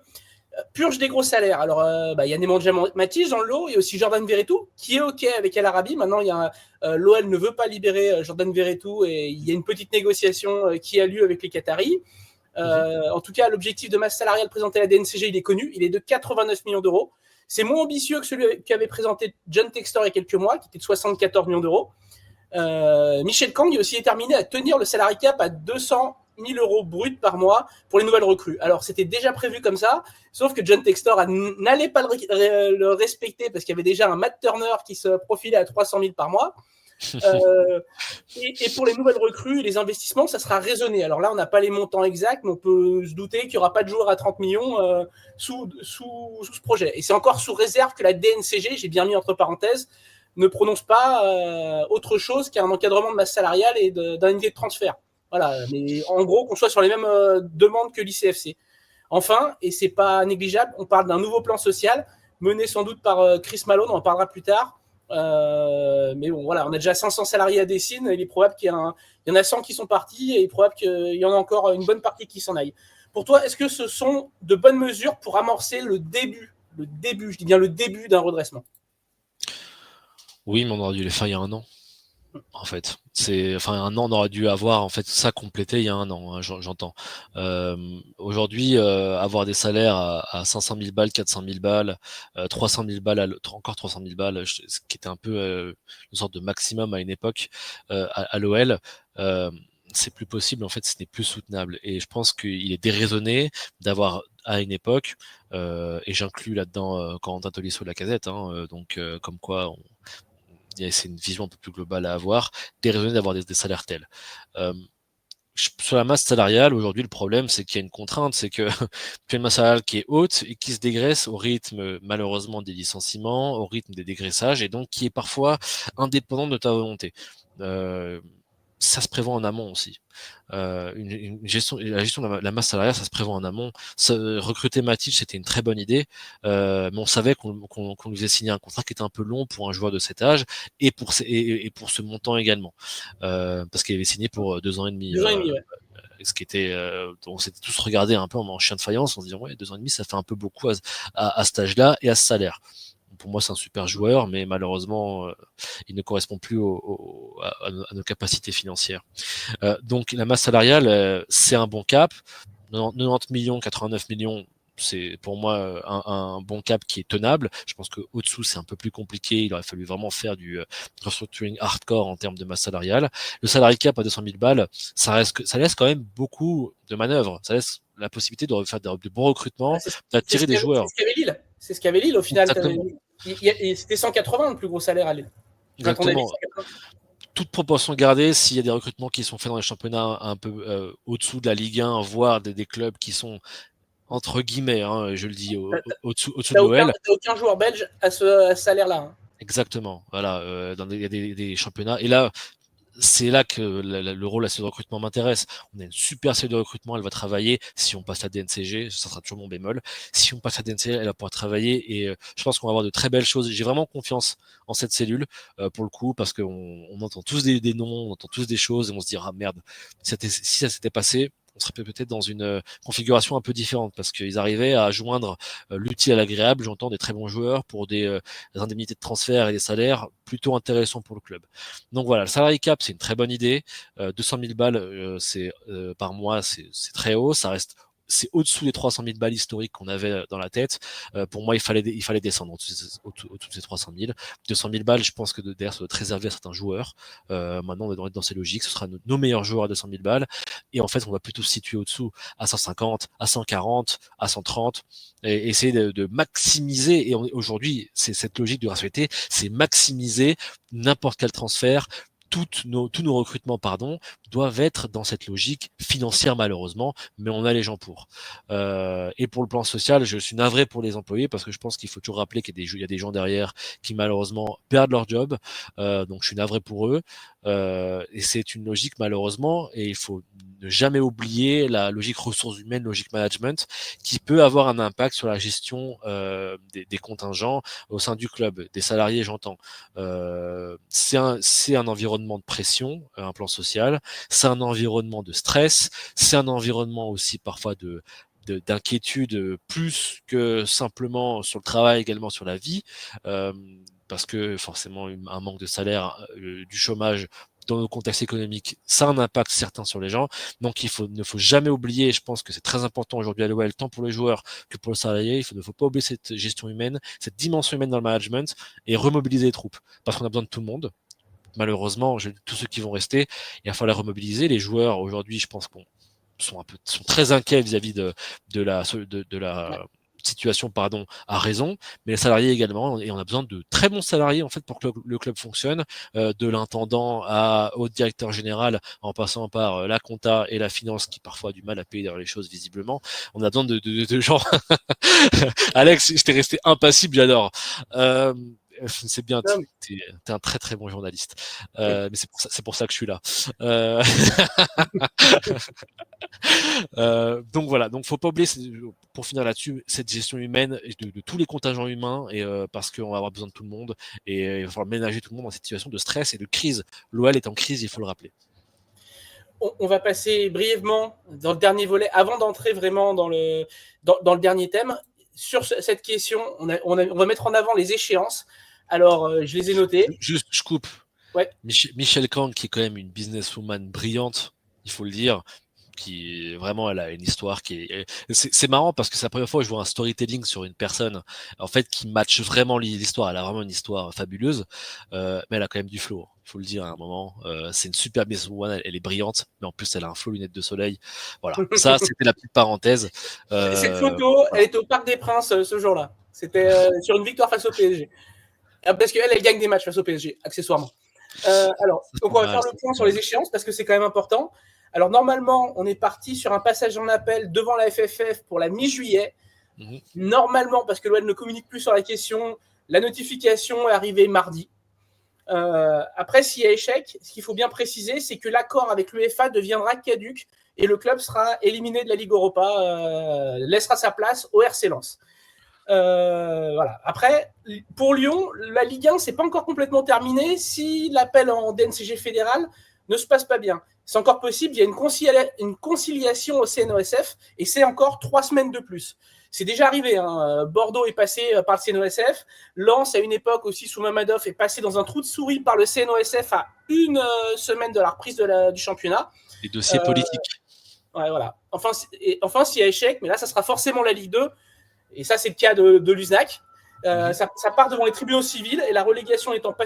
purge des gros salaires. Alors, il y a Nemanja Matic dans le lot, il y a aussi Jordan Verretou, qui est OK avec El Arabi. Maintenant, l'OL ne veut pas libérer Jordan Verretou et il y a une petite négociation qui a lieu avec les Qataris. En tout cas, l'objectif de masse salariale présenté à la DNCG, il est connu, il est de 89 millions d'euros. C'est moins ambitieux que celui qu'avait présenté John Textor il y a quelques mois, qui était de 74 millions d'euros. Michel Kang est aussi déterminé à tenir le salary cap à 200 000 euros bruts par mois pour les nouvelles recrues. Alors, c'était déjà prévu comme ça, sauf que John Textor n'allait pas le respecter parce qu'il y avait déjà un Matt Turner qui se profilait à 300 000 par mois. Et pour les nouvelles recrues, les investissements, ça sera raisonné. Alors là, on n'a pas les montants exacts, mais on peut se douter qu'il n'y aura pas de joueurs à 30 millions sous ce projet. Et c'est encore sous réserve que la DNCG, j'ai bien mis entre parenthèses, ne prononce pas autre chose qu'un encadrement de masse salariale et d'indemnité de transfert. Voilà, mais en gros, qu'on soit sur les mêmes demandes que l'ICFC. Enfin, et c'est pas négligeable, on parle d'un nouveau plan social mené sans doute par Chris Malone, on en parlera plus tard. Mais bon, voilà, on a déjà 500 salariés à Dessine, il est probable qu'il y en a 100 qui sont partis et il est probable qu'il y en a encore une bonne partie qui s'en aille. Pour toi, est-ce que ce sont de bonnes mesures pour amorcer le début, je dis bien le début d'un redressement? Oui, mais on aurait dû les faire il y a un an. En fait, un an, on aurait dû avoir en fait ça complété il y a un an, hein, j'entends. Aujourd'hui, avoir des salaires à 500 000 balles, 400 000 balles, 300 000 balles, encore 300 000 balles, ce qui était un peu une sorte de maximum à une époque à l'OL. C'est plus possible, en fait, ce n'est plus soutenable. Et je pense qu'il est déraisonné d'avoir à une époque, et j'inclus là-dedans Corentin Tolisso Lacazette, hein, donc comme quoi c'est une vision un peu plus globale à avoir, déraisonné d'avoir des salaires tels. Sur la masse salariale, aujourd'hui, le problème, c'est qu'il y a une contrainte, c'est que tu as une masse salariale qui est haute et qui se dégraisse au rythme, malheureusement, des licenciements, au rythme des dégraissages, et donc qui est parfois indépendante de ta volonté. Ça se prévoit en amont aussi. La gestion de la masse salariale, ça se prévoit en amont. Recruter Matic, c'était une très bonne idée, mais on savait qu'on lui faisait signer un contrat qui était un peu long pour un joueur de cet âge et pour ce montant également, parce qu'il avait signé pour 2 ans et demi. 2 ans et demi, ouais. Ce qui était, on s'était tous regardé un peu en chien de faïence en se disant ouais, 2 ans et demi, ça fait un peu beaucoup à cet âge-là et à ce salaire. Pour moi, c'est un super joueur, mais malheureusement, il ne correspond plus à nos capacités financières. Donc, la masse salariale, c'est un bon cap. 90 millions, 89 millions, c'est pour moi un bon cap qui est tenable. Je pense qu'au-dessous, c'est un peu plus compliqué. Il aurait fallu vraiment faire du restructuring hardcore en termes de masse salariale. Le salary cap à 200 000 balles, ça laisse quand même beaucoup de manœuvres. Ça laisse la possibilité de faire de bons recrutements, d'attirer des joueurs. C'est ce qu'avait Lille au final. Exactement. C'était 180 le plus gros salaire à Lille. Exactement. Toute proportion gardée, s'il y a des recrutements qui sont faits dans les championnats un peu au-dessous de la Ligue 1, voire des clubs qui sont entre guillemets, hein, je le dis, au-dessous de l'OL. T'as aucun joueur belge à ce salaire-là. Hein. Exactement. Voilà, il y a des championnats. Et là, c'est là que le rôle à ce recrutement m'intéresse. On a une super cellule de recrutement, elle va travailler. Si on passe à DNCG, ça sera toujours mon bémol. Si on passe à DNCG, elle va pouvoir travailler et je pense qu'on va avoir de très belles choses. J'ai vraiment confiance en cette cellule pour le coup parce qu'on entend tous des noms, on entend tous des choses et on se dit ah merde, si ça s'était passé, on serait peut-être dans une configuration un peu différente parce qu'ils arrivaient à joindre l'utile à l'agréable. J'entends des très bons joueurs pour des indemnités de transfert et des salaires plutôt intéressants pour le club. Donc voilà, le salary cap, c'est une très bonne idée. 200 000 balles par mois, c'est très haut. C'est au-dessous des 300 000 balles historiques qu'on avait dans la tête. Pour moi, il fallait descendre au-dessus de ces 300 000. 200 000 balles, je pense que derrière, ça doit être réservé à certains joueurs. Maintenant, on va être dans ces logiques. Ce sera nos meilleurs joueurs à 200 000 balles. Et en fait, on va plutôt se situer au-dessous à 150, à 140, à 130 et essayer de maximiser. Et aujourd'hui, c'est cette logique de rationalité, c'est maximiser n'importe quel transfert. Tous nos recrutements, doivent être dans cette logique financière malheureusement, mais on a les gens pour. Et pour le plan social, je suis navré pour les employés parce que je pense qu'il faut toujours rappeler qu'il y a des gens derrière qui malheureusement perdent leur job. Donc je suis navré pour eux. Et c'est une logique malheureusement, et il faut ne jamais oublier la logique ressources humaines, logique management, qui peut avoir un impact sur la gestion des contingents au sein du club, des salariés, j'entends. C'est un environnement de pression, un plan social. C'est un environnement de stress. C'est un environnement aussi parfois d'inquiétude plus que simplement sur le travail, également sur la vie, parce que forcément un manque de salaire, du chômage dans nos contextes économiques, ça a un impact certain sur les gens. Donc ne faut jamais oublier, je pense que c'est très important aujourd'hui à l'OL, tant pour les joueurs que pour le salarié, ne faut pas oublier cette gestion humaine, cette dimension humaine dans le management et remobiliser les troupes. Parce qu'on a besoin de tout le monde. Malheureusement, tous ceux qui vont rester, il va falloir remobiliser. Les joueurs aujourd'hui, je pense qu'on sont très inquiets vis-à-vis de la situation, à raison, mais les salariés également, et on a besoin de très bons salariés en fait pour que le club fonctionne, de l'intendant au directeur général, en passant par la compta et la finance, qui parfois a du mal à payer les choses visiblement. On a besoin de gens. Alex, je t'ai resté impassible, j'adore. C'est bien, t'es un très très bon journaliste. Mais c'est pour ça que je suis là. Donc voilà, donc faut pas oublier, pour finir là-dessus, cette gestion humaine de tous les contingents humains, et parce qu'on va avoir besoin de tout le monde, et il va falloir ménager tout le monde dans cette situation de stress et de crise. L'OL est en crise, il faut le rappeler. On va passer brièvement dans le dernier volet, avant d'entrer vraiment dans le dernier thème. Sur cette question, on va mettre en avant les échéances. Alors, je les ai notées. Juste, je coupe. Ouais. Michel Kang, qui est quand même une businesswoman brillante, il faut le dire, qui vraiment, elle a une histoire c'est marrant parce que c'est la première fois que je vois un storytelling sur une personne en fait qui matche vraiment l'histoire. Elle a vraiment une histoire fabuleuse, mais elle a quand même du flow, il faut le dire à un moment. C'est une super businesswoman, elle est brillante, mais en plus elle a un flow lunettes de soleil. Voilà, ça c'était la petite parenthèse. Cette photo, elle était au Parc des Princes ce jour-là. C'était sur une victoire face au PSG. Parce qu'elle gagne des matchs face au PSG, accessoirement. Alors, donc on va faire le point sur les échéances parce que c'est quand même important. Alors, normalement, on est parti sur un passage en appel devant la FFF pour la mi-juillet. Normalement, parce que l'OL ne communique plus sur la question, la notification est arrivée mardi. Après, s'il y a échec, ce qu'il faut bien préciser, c'est que l'accord avec l'UEFA deviendra caduc et le club sera éliminé de la Ligue Europa, laissera sa place au RC Lens. Voilà. Après, pour Lyon, la Ligue 1, c'est pas encore complètement terminé. Si l'appel en DNCG fédéral ne se passe pas bien, c'est encore possible. Il y a une conciliation au CNOSF et c'est encore 3 semaines de plus. C'est déjà arrivé. Bordeaux est passé par le CNOSF. Lens, à une époque aussi sous Mamadov, est passé dans un trou de souris par le CNOSF à une semaine de la reprise du championnat. Les dossiers politiques. Ouais, voilà. Enfin, s'il y a échec, mais là, ça sera forcément la Ligue 2. Et ça, c'est le cas de l'USNAC. Ça part devant les tribunaux civils et la relégation n'étant pas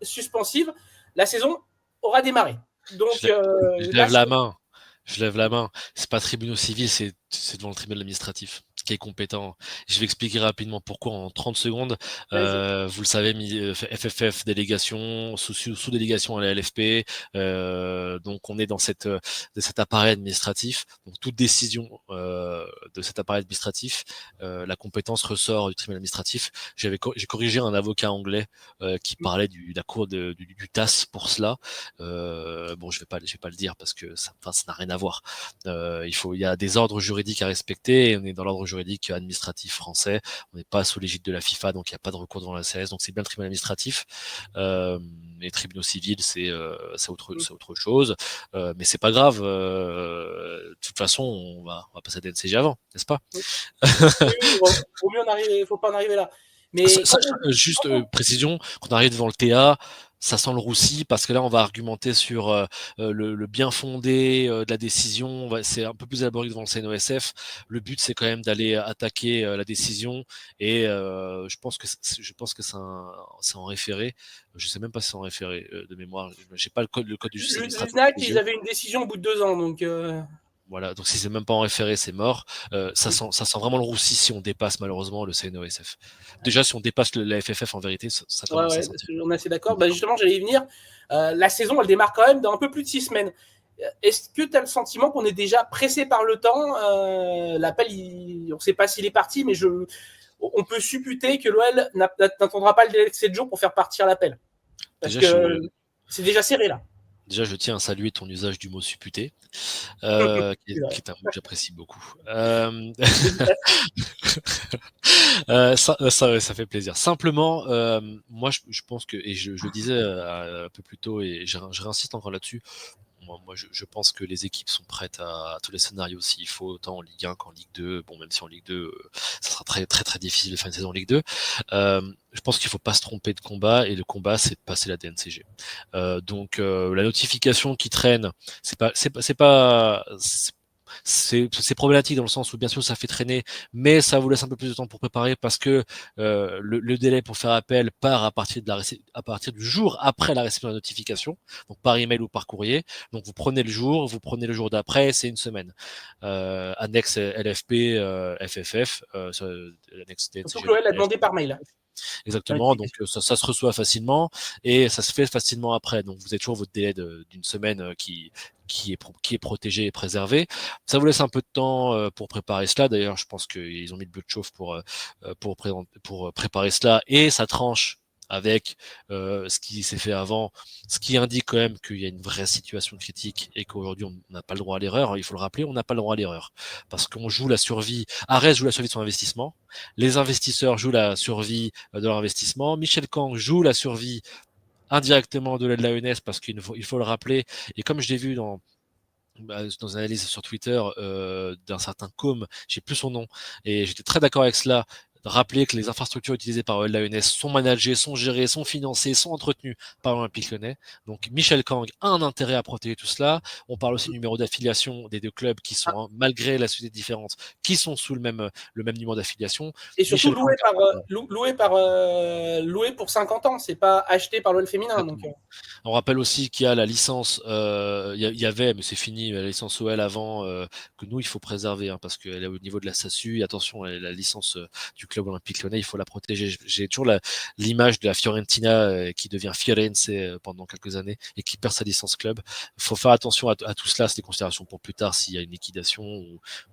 suspensive, la saison aura démarré. Donc, je lève la main. Je lève la main. C'est pas tribunal civil, c'est devant le tribunal administratif qui est compétent. Je vais expliquer rapidement pourquoi en 30 secondes. Vous le savez, FFF délégation, sous-délégation à la LFP. Donc on est dans cet appareil administratif. Donc toute décision de cet appareil administratif, la compétence ressort du tribunal administratif. J'ai corrigé un avocat anglais qui parlait de la cour du TAS pour cela. Bon, je vais pas le dire parce que ça n'a rien à voir. Il y a des ordres juridiques à respecter et on est dans l'ordre juridique administratif français. On n'est pas sous l'égide de la FIFA, donc il n'y a pas de recours devant la CS. Donc c'est bien le tribunal administratif. Les tribunaux civils, c'est autre chose. Mais c'est pas grave. De toute façon, on va passer à DNCG avant, n'est-ce pas? Oui, faut mieux en arriver, faut pas en arriver là. Mais juste précision, quand on arrive devant le TA, ça sent le roussi parce que là on va argumenter sur le bien fondé de la décision. C'est un peu plus élaboré devant le CNOSF. Le but c'est quand même d'aller attaquer la décision et je pense que c'est en référé. Je sais même pas si c'est en référé de mémoire. J'ai pas le code du justice administratif. Ils avaient une décision au bout de 2 ans, donc. Voilà, donc si c'est même pas en référé, c'est mort. Ça sent vraiment le roussi si on dépasse malheureusement le CNOSF. Déjà, si on dépasse la FFF, en vérité, ça commence à sentir. On est assez d'accord. Justement, j'allais y venir. La saison, elle démarre quand même dans un peu plus de 6 semaines. Est-ce que tu as le sentiment qu'on est déjà pressé par le temps? L'appel, on ne sait pas s'il est parti, mais on peut supputer que l'OL n'attendra pas le délai de 7 jours pour faire partir l'appel. Parce que c'est déjà serré là. Déjà, je tiens à saluer ton usage du mot supputé, qui est un mot que j'apprécie beaucoup. Ça fait plaisir. Simplement, moi, je pense que, et je le disais un peu plus tôt, et je réinsiste encore là-dessus, Moi, je pense que les équipes sont prêtes à tous les scénarios s'il faut, autant en Ligue 1 qu'en Ligue 2. Bon, même si en Ligue 2, ça sera très très très difficile de faire une saison en Ligue 2. Je pense qu'il faut pas se tromper de combat, et le combat, c'est de passer la DNCG. Donc la notification qui traîne, c'est problématique dans le sens où bien sûr ça fait traîner, mais ça vous laisse un peu plus de temps pour préparer, parce que le délai pour faire appel part à partir du jour après la réception de la notification, donc par email ou par courrier. Donc vous prenez le jour d'après, c'est une semaine. Annexe LFP, FFF, annexe Surtout DNCG. que l'OL a demandé par mail. Exactement, donc ça se reçoit facilement et ça se fait facilement après. Donc vous avez toujours votre délai d'une semaine qui est protégé et préservé. Ça vous laisse un peu de temps pour préparer cela. D'ailleurs, je pense qu'ils ont mis le bleu de chauffe pour préparer cela, et ça tranche avec ce qui s'est fait avant, ce qui indique quand même qu'il y a une vraie situation critique et qu'aujourd'hui on n'a pas le droit à l'erreur. Il faut le rappeler, on n'a pas le droit à l'erreur parce qu'on joue la survie. Arès joue la survie de son investissement. Les investisseurs jouent la survie de leur investissement. Michel Kang joue la survie indirectement de l'aide lyonnaise, parce il faut le rappeler. Et comme je l'ai vu dans une analyse sur Twitter d'un certain Com, j'ai plus son nom, et j'étais très d'accord avec cela. Rappeler que les infrastructures utilisées par OL Lyonnaise sont managées, sont gérées, sont financées, sont entretenues par l'Olympique Lyonnais. Donc Michel Kang a un intérêt à protéger tout cela. On parle aussi du numéro d'affiliation des deux clubs qui sont, malgré la société différente, qui sont sous le même numéro d'affiliation. Et surtout loué pour 50 ans, c'est pas acheté par l'OL féminin. Donc, on rappelle aussi qu'il y a la licence, il y avait, mais c'est fini, la licence OL avant, que nous il faut préserver, hein, parce qu'elle est au niveau de la SASU. Attention, la licence du club olympique lyonnais, il faut la protéger. J'ai toujours l'image de la Fiorentina qui devient Firenze pendant quelques années et qui perd sa licence club. Il faut faire attention à tout cela, c'est des considérations pour plus tard s'il y a une liquidation.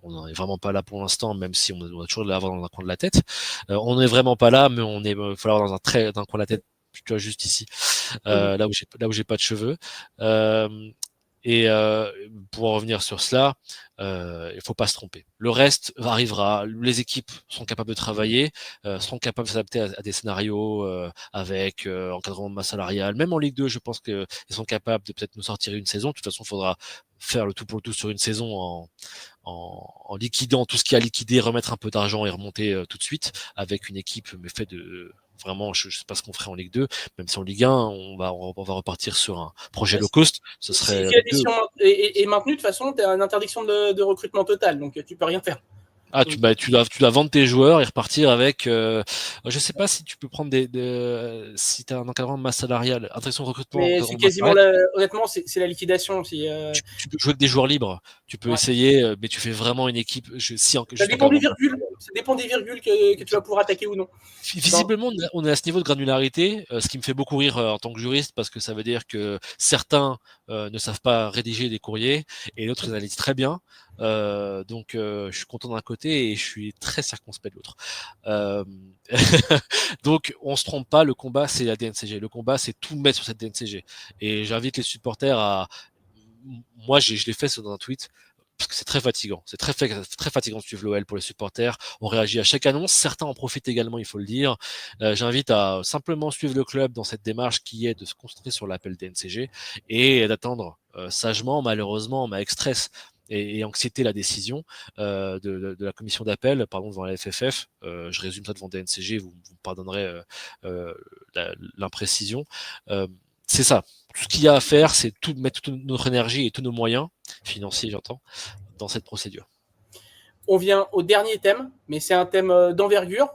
On n'en est vraiment pas là pour l'instant, même si on doit toujours l'avoir dans un coin de la tête. On n'est vraiment pas là, mais il faut l'avoir dans un coin de la tête. Tu vois, juste ici, là où j'ai pas de cheveux. Et pour en revenir sur cela, il faut pas se tromper. Le reste arrivera. Les équipes sont capables de travailler, seront capables de s'adapter à des scénarios avec encadrement de masse salariale. Même en Ligue 2, je pense qu'ils sont capables de peut-être nous sortir une saison. De toute façon, il faudra faire le tout pour le tout sur une saison en liquidant tout ce qui a liquidé, remettre un peu d'argent et remonter tout de suite avec une équipe mais fait de vraiment, je sais pas ce qu'on ferait en Ligue 2, même si en Ligue 1 on va repartir sur un projet low cost. Ce serait si l'addition est maintenue, de toute façon tu as une interdiction de recrutement totale, donc tu peux rien faire. Tu dois vendre tes joueurs et repartir avec. Je sais pas si tu peux prendre si tu as un encadrement de masse salariale, interdiction de recrutement. Mais c'est quasiment honnêtement, c'est la liquidation. Tu peux jouer avec des joueurs libres. Tu peux essayer, mais tu fais vraiment une équipe. Ça dépend des virgules. Ça dépend des virgules que tu vas pouvoir attaquer ou non. Visiblement, on est à ce niveau de granularité, ce qui me fait beaucoup rire en tant que juriste, parce que ça veut dire que certains ne savent pas rédiger des courriers et d'autres ils analysent très bien. Donc je suis content d'un côté et je suis très circonspect de l'autre. Donc on se trompe pas, le combat c'est la DNCG. Le combat c'est tout mettre sur cette DNCG. Et j'invite les supporters à... Moi je l'ai fait dans un tweet, parce que c'est très fatigant. C'est très fatigant de suivre l'OL pour les supporters. On réagit à chaque annonce. Certains en profitent également, il faut le dire. J'invite à simplement suivre le club dans cette démarche qui est de se concentrer sur l'appel DNCG et d'attendre sagement, malheureusement, ma extress et anxiété la décision de la commission d'appel, pardon, devant la FFF. Je résume ça devant DNCG, vous me pardonnerez l'imprécision. C'est ça. Tout ce qu'il y a à faire, c'est mettre toute notre énergie et tous nos moyens, financiers j'entends, dans cette procédure. On vient au dernier thème, mais c'est un thème d'envergure.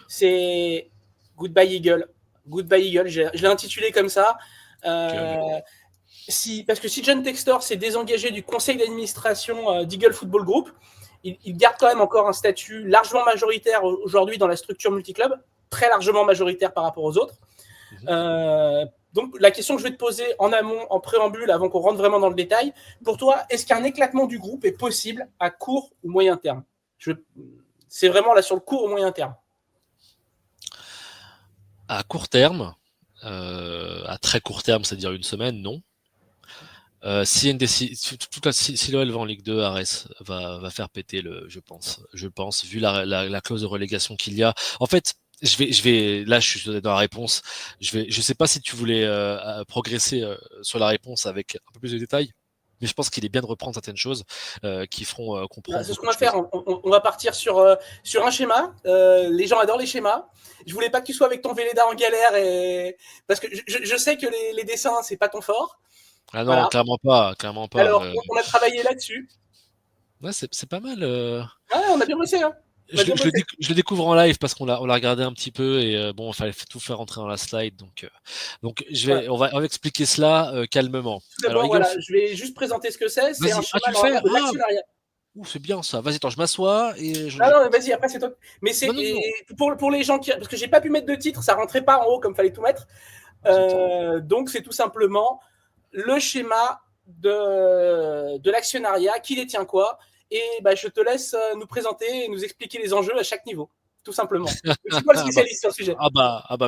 C'est Goodbye Eagle. Goodbye Eagle, je l'ai intitulé comme ça. Parce que si John Textor s'est désengagé du conseil d'administration d'Eagle Football Group, il garde quand même encore un statut largement majoritaire aujourd'hui dans la structure multiclub, très largement majoritaire par rapport aux autres. Donc, la question que je vais te poser en amont, en préambule, avant qu'on rentre vraiment dans le détail, pour toi, est-ce qu'un éclatement du groupe est possible à court ou moyen terme ? C'est vraiment là sur le court ou moyen terme. À court terme, à très court terme, c'est-à-dire une semaine, non. Si l'OL va en Ligue 2, Arès va faire péter je pense, vu la clause de relégation qu'il y a. En fait, là, je suis dans la réponse. Je sais pas si tu voulais progresser sur la réponse avec un peu plus de détails. mais je pense qu'il est bien de reprendre certaines choses qui feront comprendre C'est ce beaucoup qu'on de va faire. choses. On va partir sur un schéma. Les gens adorent les schémas. Je voulais pas que tu sois avec ton Véleda en galère parce que je sais que les dessins c'est pas ton fort. Ah non, Voilà. clairement pas, clairement pas. Alors on a travaillé là-dessus. Ouais, c'est pas mal. Ouais, on a bien bossé. Hein. On a bien bossé. Je le découvre en live parce on l'a regardé un petit peu et bon, il fallait tout faire rentrer dans la slide, donc Voilà. on va expliquer cela calmement. Tout Alors d'abord, voilà, je vais juste présenter ce que c'est. C'est un vas-y, schéma tu le fais? normalement de Ah, l'actionnariat. c'est bien ça. Vas-y, attends, je m'assois et Non, non, vas-y, après c'est toi. Mais c'est non, non, non. pour les gens qui. Parce que j'ai pas pu mettre de titre, ça rentrait pas en haut comme fallait tout mettre. Donc c'est tout simplement le schéma de l'actionnariat, qui détient quoi. Et bah, je te laisse nous présenter et nous expliquer les enjeux à chaque niveau, tout simplement. C'est toi le spécialiste sur le sujet.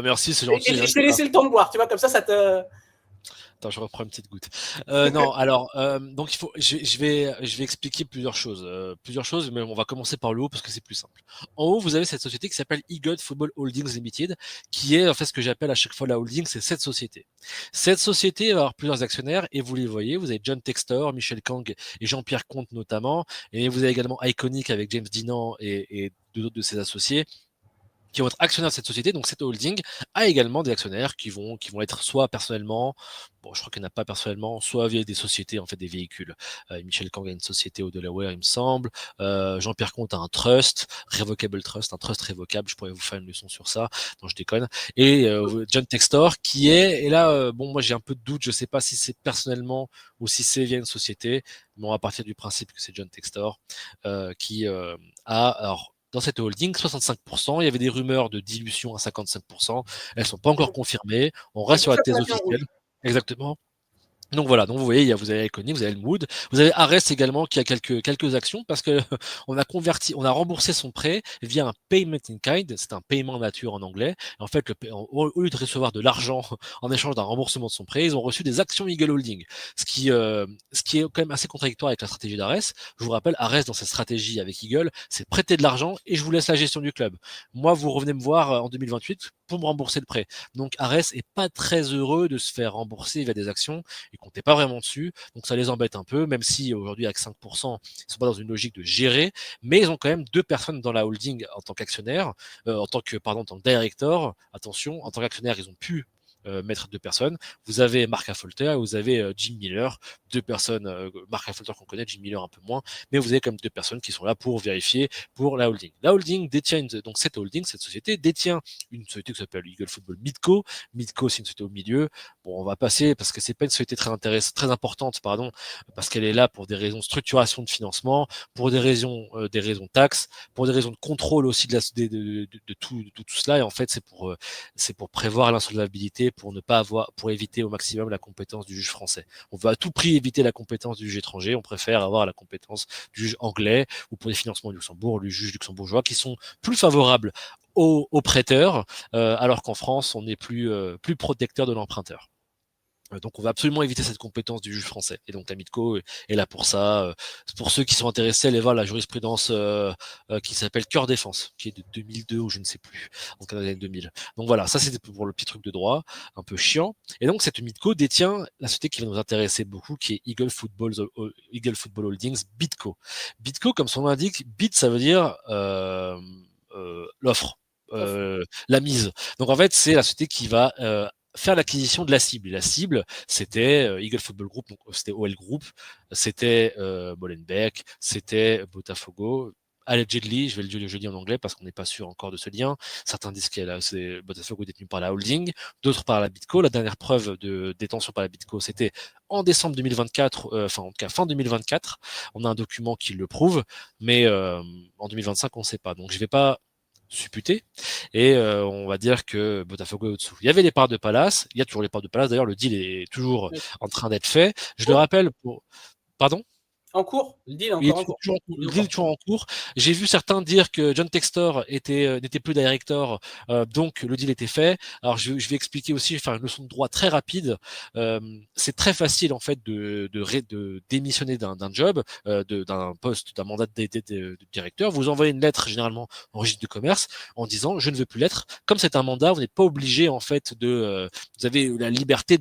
Merci, c'est Et gentil. je t'ai laissé le temps de boire, tu vois, comme ça te. Attends, je reprends une petite goutte. Non, alors, donc je vais expliquer plusieurs choses, mais on va commencer par le haut parce que c'est plus simple. En haut, vous avez cette société qui s'appelle Eagle Football Holdings Limited, qui est en fait ce que j'appelle à chaque fois la holding, c'est cette société. Cette société va avoir plusieurs actionnaires et vous les voyez, vous avez John Textor, Michel Kang et Jean-Pierre Comte notamment, et vous avez également Iconic avec James Dinan et deux autres de ses associés qui vont être actionnaires de cette société. Donc cette holding a également des actionnaires qui vont être soit personnellement, bon je crois qu'il n'y en a pas personnellement, soit via des sociétés, en fait des véhicules. Michel Kang a une société au Delaware, il me semble. Jean-Pierre Comte a un trust, Revocable Trust, un trust révocable, je pourrais vous faire une leçon sur ça, non je déconne. Et John Textor qui est, et là bon moi j'ai un peu de doute, je sais pas si c'est personnellement ou si c'est via une société, mais on va partir du principe que c'est John Textor qui a, alors dans cette holding, 65%. Il y avait des rumeurs de dilution à 55%. Elles sont pas encore confirmées. On C'est reste sur pour la ça qu'on thèse a fait en officielle. rouge. Exactement. Donc voilà, donc vous voyez, vous avez Iconic, vous avez le Mood, vous avez Ares également qui a quelques actions parce que on a remboursé son prêt via un payment in kind, c'est un paiement en nature en anglais. En fait, au lieu de recevoir de l'argent en échange d'un remboursement de son prêt, ils ont reçu des actions Eagle Holding, ce qui est quand même assez contradictoire avec la stratégie d'Ares. Je vous rappelle, Ares dans sa stratégie avec Eagle, c'est prêter de l'argent et je vous laisse la gestion du club. Moi, vous revenez me voir en 2028 pour me rembourser le prêt. Donc Ares est pas très heureux de se faire rembourser via des actions. Ils comptaient pas vraiment dessus, donc ça les embête un peu, même si aujourd'hui avec 5%, ils sont pas dans une logique de gérer, mais ils ont quand même deux personnes dans la holding en tant qu'actionnaire, en tant que director. Attention, en tant qu'actionnaire, ils ont pu mettre deux personnes. Vous avez Mark Affolter et vous avez Jim Miller, deux personnes, Mark Affolter qu'on connaît, Jim Miller un peu moins, mais vous avez quand même deux personnes qui sont là pour vérifier pour la holding. La holding détient, donc cette holding, cette société détient une société qui s'appelle Eagle Football Midco. Midco, c'est une société au milieu. Bon, on va passer parce que c'est pas une société très importante, pardon, parce qu'elle est là pour des raisons de structuration de financement, pour des raisons taxes, pour des raisons de contrôle aussi de tout cela. Et en fait, c'est pour prévoir l'insolvabilité, pour ne pas pour éviter au maximum la compétence du juge français. On veut à tout prix éviter la compétence du juge étranger. On préfère avoir la compétence du juge anglais ou pour les financements du Luxembourg, le juge luxembourgeois, qui sont plus favorables aux prêteurs, alors qu'en France, on est plus protecteur de l'emprunteur. Donc on va absolument éviter cette compétence du juge français. Et donc la Midco est là pour ça. Pour ceux qui sont intéressés, allez voir la jurisprudence qui s'appelle Cœur Défense, qui est de 2002 ou je ne sais plus, en dans les années 2000. Donc voilà, ça c'était pour le petit truc de droit, un peu chiant. Et donc cette Midco détient la société qui va nous intéresser beaucoup, qui est Eagle Football Holdings, Bitco. Bitco, comme son nom l'indique, bit ça veut dire l'offre. La mise. Donc en fait, c'est la société qui va faire l'acquisition de la cible. Et la cible, c'était Eagle Football Group, donc c'était OL Group, c'était Molenbeek, c'était Botafogo. Allegedly, je vais le dire le jeudi en anglais parce qu'on n'est pas sûr encore de ce lien. Certains disent que c'est Botafogo détenu par la holding, d'autres par la Bitco. La dernière preuve de détention par la Bitco, c'était en décembre 2024, enfin en tout cas fin 2024. On a un document qui le prouve, mais en 2025, on ne sait pas. Donc je vais pas supputer et on va dire que Botafogo est au-dessous. Il y avait les parts de Palace, il y a toujours les parts de Palace, d'ailleurs le deal est toujours en train d'être fait. Je le rappelle pour... Pardon? En cours. Le deal est Il encore en est cours. toujours en cours. J'ai vu certains dire que John Textor n'était plus director, donc le deal était fait. Alors je vais expliquer aussi, faire une leçon de droit très rapide. C'est très facile en fait de démissionner d'un job, d'un poste, d'un mandat de directeur. Vous envoyez une lettre généralement au registre de commerce en disant je ne veux plus l'être. Comme c'est un mandat, vous n'êtes pas obligé en fait vous avez la liberté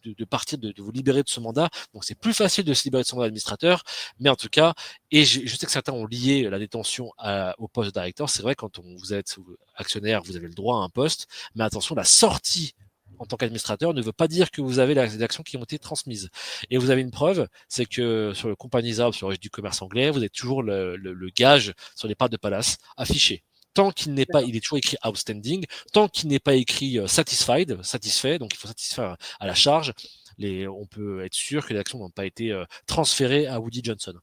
de partir, de vous libérer de ce mandat. Donc c'est plus facile de se libérer de son mandat d'administrateur, mais en tout cas, et je sais que certains ont lié la détention au poste de directeur. C'est vrai, quand vous êtes actionnaire, vous avez le droit à un poste, mais attention, la sortie en tant qu'administrateur ne veut pas dire que vous avez les actions qui ont été transmises. Et vous avez une preuve, c'est que sur le Companies House, sur le registre du commerce anglais, vous avez toujours le gage sur les parts de Palace affiché. Tant qu'il n'est pas, il est toujours écrit outstanding, tant qu'il n'est pas écrit satisfait, donc il faut satisfaire à la charge, on peut être sûr que les actions n'ont pas été transférées à Woody Johnson.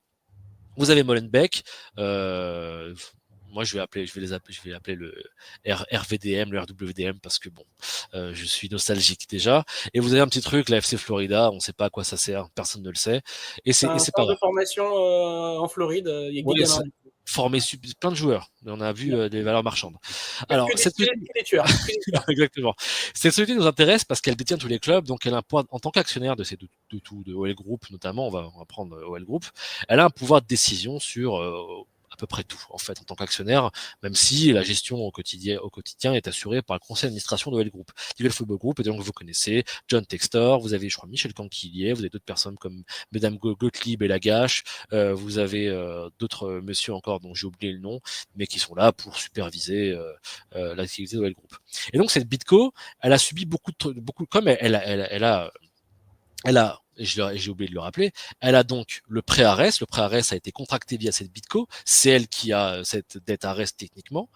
Vous avez Molenbeek, moi je vais appeler le RVDM, le RWDM, parce que bon, je suis nostalgique déjà. Et vous avez un petit truc, la FC Florida, on ne sait pas à quoi ça sert, personne ne le sait. Et c'est pas grave. De formation en Floride, il y a que des gamins. Formé plein de joueurs. On a vu des valeurs marchandes. Alors, des tueurs. Exactement. Cette société nous intéresse parce qu'elle détient tous les clubs, donc elle a un pouvoir, en tant qu'actionnaire de OL Group notamment, on va prendre OL Group, elle a un pouvoir de décision sur à peu près tout, en fait, en tant qu'actionnaire, même si la gestion au quotidien est assurée par le conseil d'administration de OL Group. OL Football Group, et donc vous connaissez John Textor, vous avez, je crois, Michel Canquillier, vous avez d'autres personnes comme Mesdames Gottlieb et Lagache, vous avez d'autres monsieur encore dont j'ai oublié le nom, mais qui sont là pour superviser l'activité de OL Group. Et donc cette Bitco, elle a subi beaucoup, comme elle a, j'ai oublié de le rappeler, elle a donc le prêt Ares. Le prêt Ares a été contracté via cette Bitco. C'est elle qui a cette dette Ares techniquement.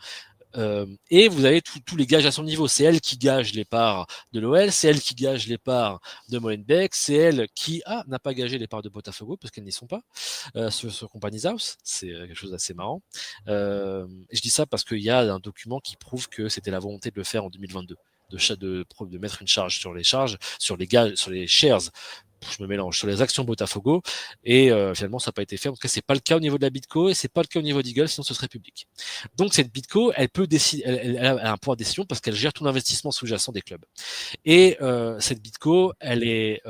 Et vous avez tous les gages à son niveau. C'est elle qui gage les parts de l'OL, c'est elle qui gage les parts de Molenbeek, c'est elle qui n'a pas gagé les parts de Botafogo parce qu'elles n'y sont pas sur Companies House. C'est quelque chose d'assez marrant. Je dis ça parce qu'il y a un document qui prouve que c'était la volonté de le faire en 2022, de mettre une charge sur les shares. Je me mélange sur les actions Botafogo et finalement ça n'a pas été fait. En tout cas, c'est pas le cas au niveau de la Bitco et c'est pas le cas au niveau d'Eagle, sinon ce serait public. Donc cette Bitco, elle peut décider, elle a un pouvoir de décision parce qu'elle gère tout l'investissement sous-jacent des clubs. Et cette Bitco, elle est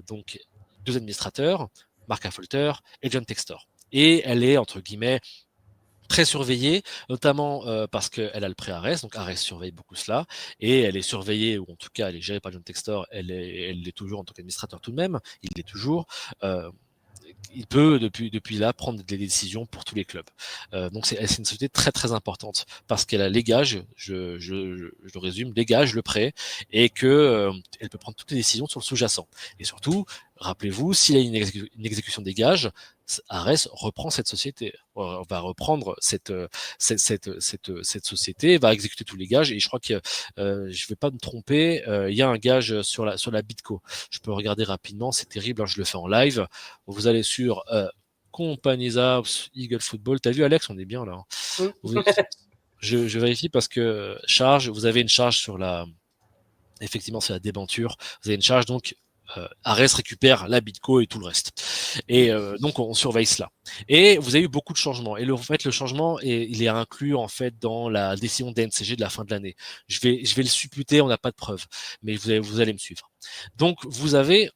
donc 2 administrateurs, Mark Affolter et John Textor. Et elle est entre guillemets très surveillée, notamment parce qu'elle a le prêt Ares, donc Ares surveille beaucoup cela, et elle est surveillée, ou en tout cas elle est gérée par John Textor, elle est toujours en tant qu'administrateur tout de même, il l'est toujours. Il peut depuis là prendre des décisions pour tous les clubs. Donc c'est une société très très importante parce qu'elle a les gages, je le résume, les gages, le prêt, et que elle peut prendre toutes les décisions sur le sous-jacent. Et surtout, rappelez-vous, s'il y a une exécution des gages, Ares reprend cette société, va reprendre cette société, va exécuter tous les gages. Et je crois que je vais pas me tromper, il y a un gage sur la Bitco. Je peux regarder rapidement, c'est terrible, hein, je le fais en live. Vous allez sur Companies House, Eagle Football. T'as vu, Alex, on est bien là. Je vérifie parce que vous avez une charge sur effectivement, c'est la débenture. Vous avez une charge, donc Ares récupère la Bitco et tout le reste. Et donc on surveille cela. Et vous avez eu beaucoup de changements. Et le changement il est inclus en fait dans la décision d'ANCG de la fin de l'année. Je vais le supputer, on n'a pas de preuve, mais vous allez me suivre. Donc vous avez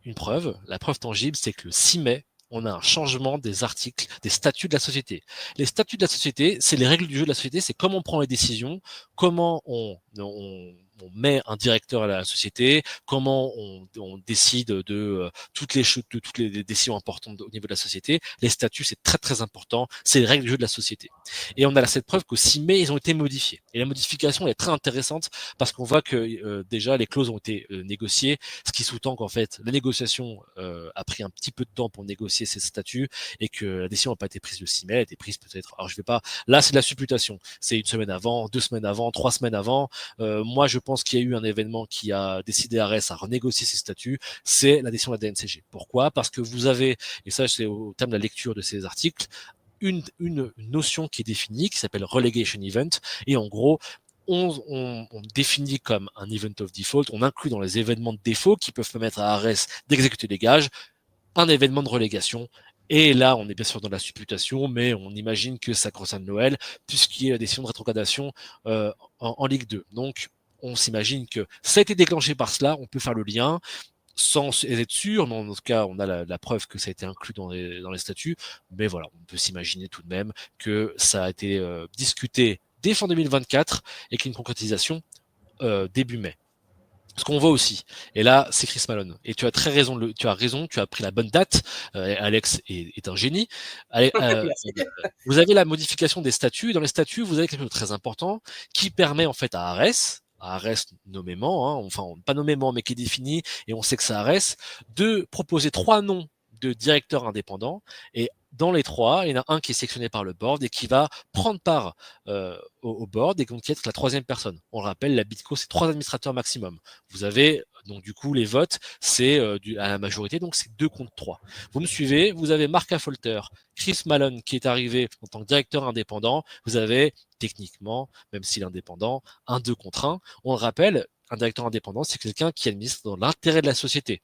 une preuve. La preuve tangible, c'est que le 6 mai, on a un changement des articles, des statuts de la société. Les statuts de la société, c'est les règles du jeu de la société, c'est comment on prend les décisions, comment on met un directeur à la société, comment on décide de toutes les décisions importantes au niveau de la société. Les statuts, c'est très très important, c'est les règles du jeu de la société. Et on a cette preuve qu'au 6 mai, ils ont été modifiés. Et la modification est très intéressante parce qu'on voit que déjà les clauses ont été négociées, ce qui sous-tend qu'en fait la négociation a pris un petit peu de temps pour négocier ces statuts et que la décision n'a pas été prise le 6 mai, elle a été prise peut-être. Alors je vais pas. Là, c'est de la supputation. C'est 1 semaine avant, 2 semaines avant, 3 semaines avant. Moi, je pense qu'il y a eu un événement qui a décidé Ares à renégocier ses statuts. C'est la décision de la DNCG. Pourquoi? Parce que vous avez, et ça c'est au terme de la lecture de ces articles, une notion qui est définie, qui s'appelle relegation event, et en gros, on définit comme un event of default, on inclut dans les événements de défaut qui peuvent permettre à Ares d'exécuter des gages, un événement de relégation. Et là, on est bien sûr dans la supputation, mais on imagine que ça concerne Noël, puisqu'il y a la décision de rétrogradation en Ligue 2. Donc, on s'imagine que ça a été déclenché par cela, on peut faire le lien sans être sûr, mais en tout cas, on a la preuve que ça a été inclus dans les statuts. Mais voilà, on peut s'imaginer tout de même que ça a été discuté dès fin 2024 et qu'une concrétisation début mai. Ce qu'on voit aussi, et là, c'est Chris Malone. Et tu as très raison, tu as pris la bonne date. Alex est un génie. Allez, Merci. vous avez la modification des statuts. Dans les statuts, vous avez quelque chose de très important qui permet en fait à Ares nommément, hein, enfin pas nommément, mais qui est défini, et on sait que c'est Ares, de proposer 3 noms de directeurs indépendants. Et dans les 3, il y en a un qui est sélectionné par le board et qui va prendre part au board et donc qui être la 3e personne. On le rappelle, la Bitco, c'est 3 administrateurs maximum. Vous avez donc du coup les votes, c'est à la majorité, donc c'est 2 contre 3. Vous me suivez, vous avez Mark Affolter, Chris Malone qui est arrivé en tant que directeur indépendant. Vous avez techniquement, même s'il est indépendant, un 2 contre 1. On le rappelle, un directeur indépendant, c'est quelqu'un qui administre dans l'intérêt de la société.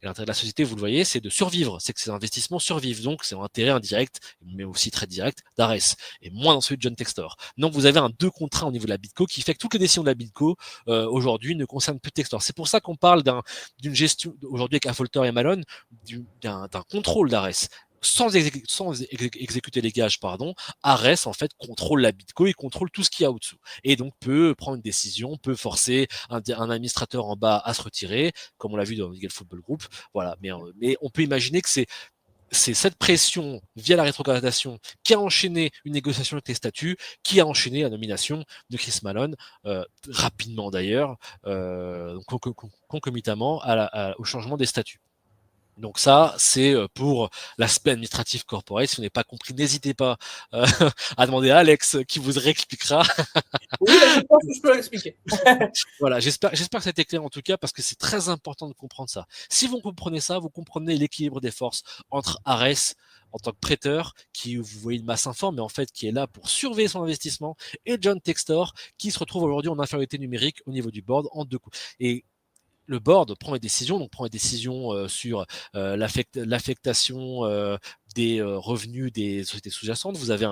Et l'intérêt de la société, vous le voyez, c'est de survivre, c'est que ces investissements survivent. Donc, c'est un intérêt indirect, mais aussi très direct, d'Ares, et moins dans celui de John Textor. Donc, vous avez un 2 contre 1 au niveau de la Bitco qui fait que toutes les décisions de la Bitco, aujourd'hui, ne concernent plus Textor. C'est pour ça qu'on parle d'une gestion, aujourd'hui, avec Affolter et Malone, d'un contrôle d'Ares. Sans exécuter les gages, pardon, Ares, en fait, contrôle la Bitco et contrôle tout ce qu'il y a au-dessous. Et donc, peut prendre une décision, peut forcer un administrateur en bas à se retirer, comme on l'a vu dans Eagle Football Group. Voilà. Mais on peut imaginer que c'est cette pression via la rétrogradation qui a enchaîné une négociation avec les statuts, qui a enchaîné la nomination de Chris Malone, rapidement d'ailleurs, concomitamment au changement des statuts. Donc ça, c'est pour l'aspect administratif corporate. Si vous n'avez pas compris, n'hésitez pas à demander à Alex qui vous réexpliquera. Oui, je pense que je peux l'expliquer. Voilà, j'espère que c'était clair en tout cas, parce que c'est très important de comprendre ça. Si vous comprenez ça, vous comprenez l'équilibre des forces entre Ares en tant que prêteur, qui vous voyez une masse informe, mais en fait qui est là pour surveiller son investissement, et John Textor, qui se retrouve aujourd'hui en infériorité numérique au niveau du board en 2 coups. Et le board prend les décisions, sur l'affectation des revenus des sociétés sous-jacentes. Vous avez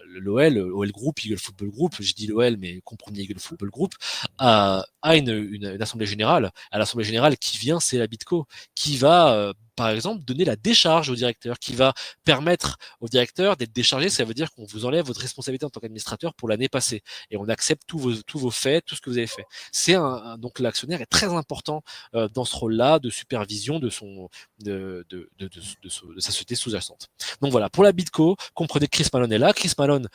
l'OL Group, Eagle Football Group, je dis l'OL, mais comprenez Eagle Football Group, a une assemblée générale. À l'assemblée générale, qui vient, c'est la Bitco, qui va, par exemple, donner la décharge au directeur, qui va permettre au directeur d'être déchargé. Ça veut dire qu'on vous enlève votre responsabilité en tant qu'administrateur pour l'année passée, et on accepte tous vos faits, tout ce que vous avez fait. Donc l'actionnaire est très important dans ce rôle-là de supervision de sa société sous-jacente. Donc voilà, pour la Bitco, comprenez que Chris Malone est là. Chris Malone,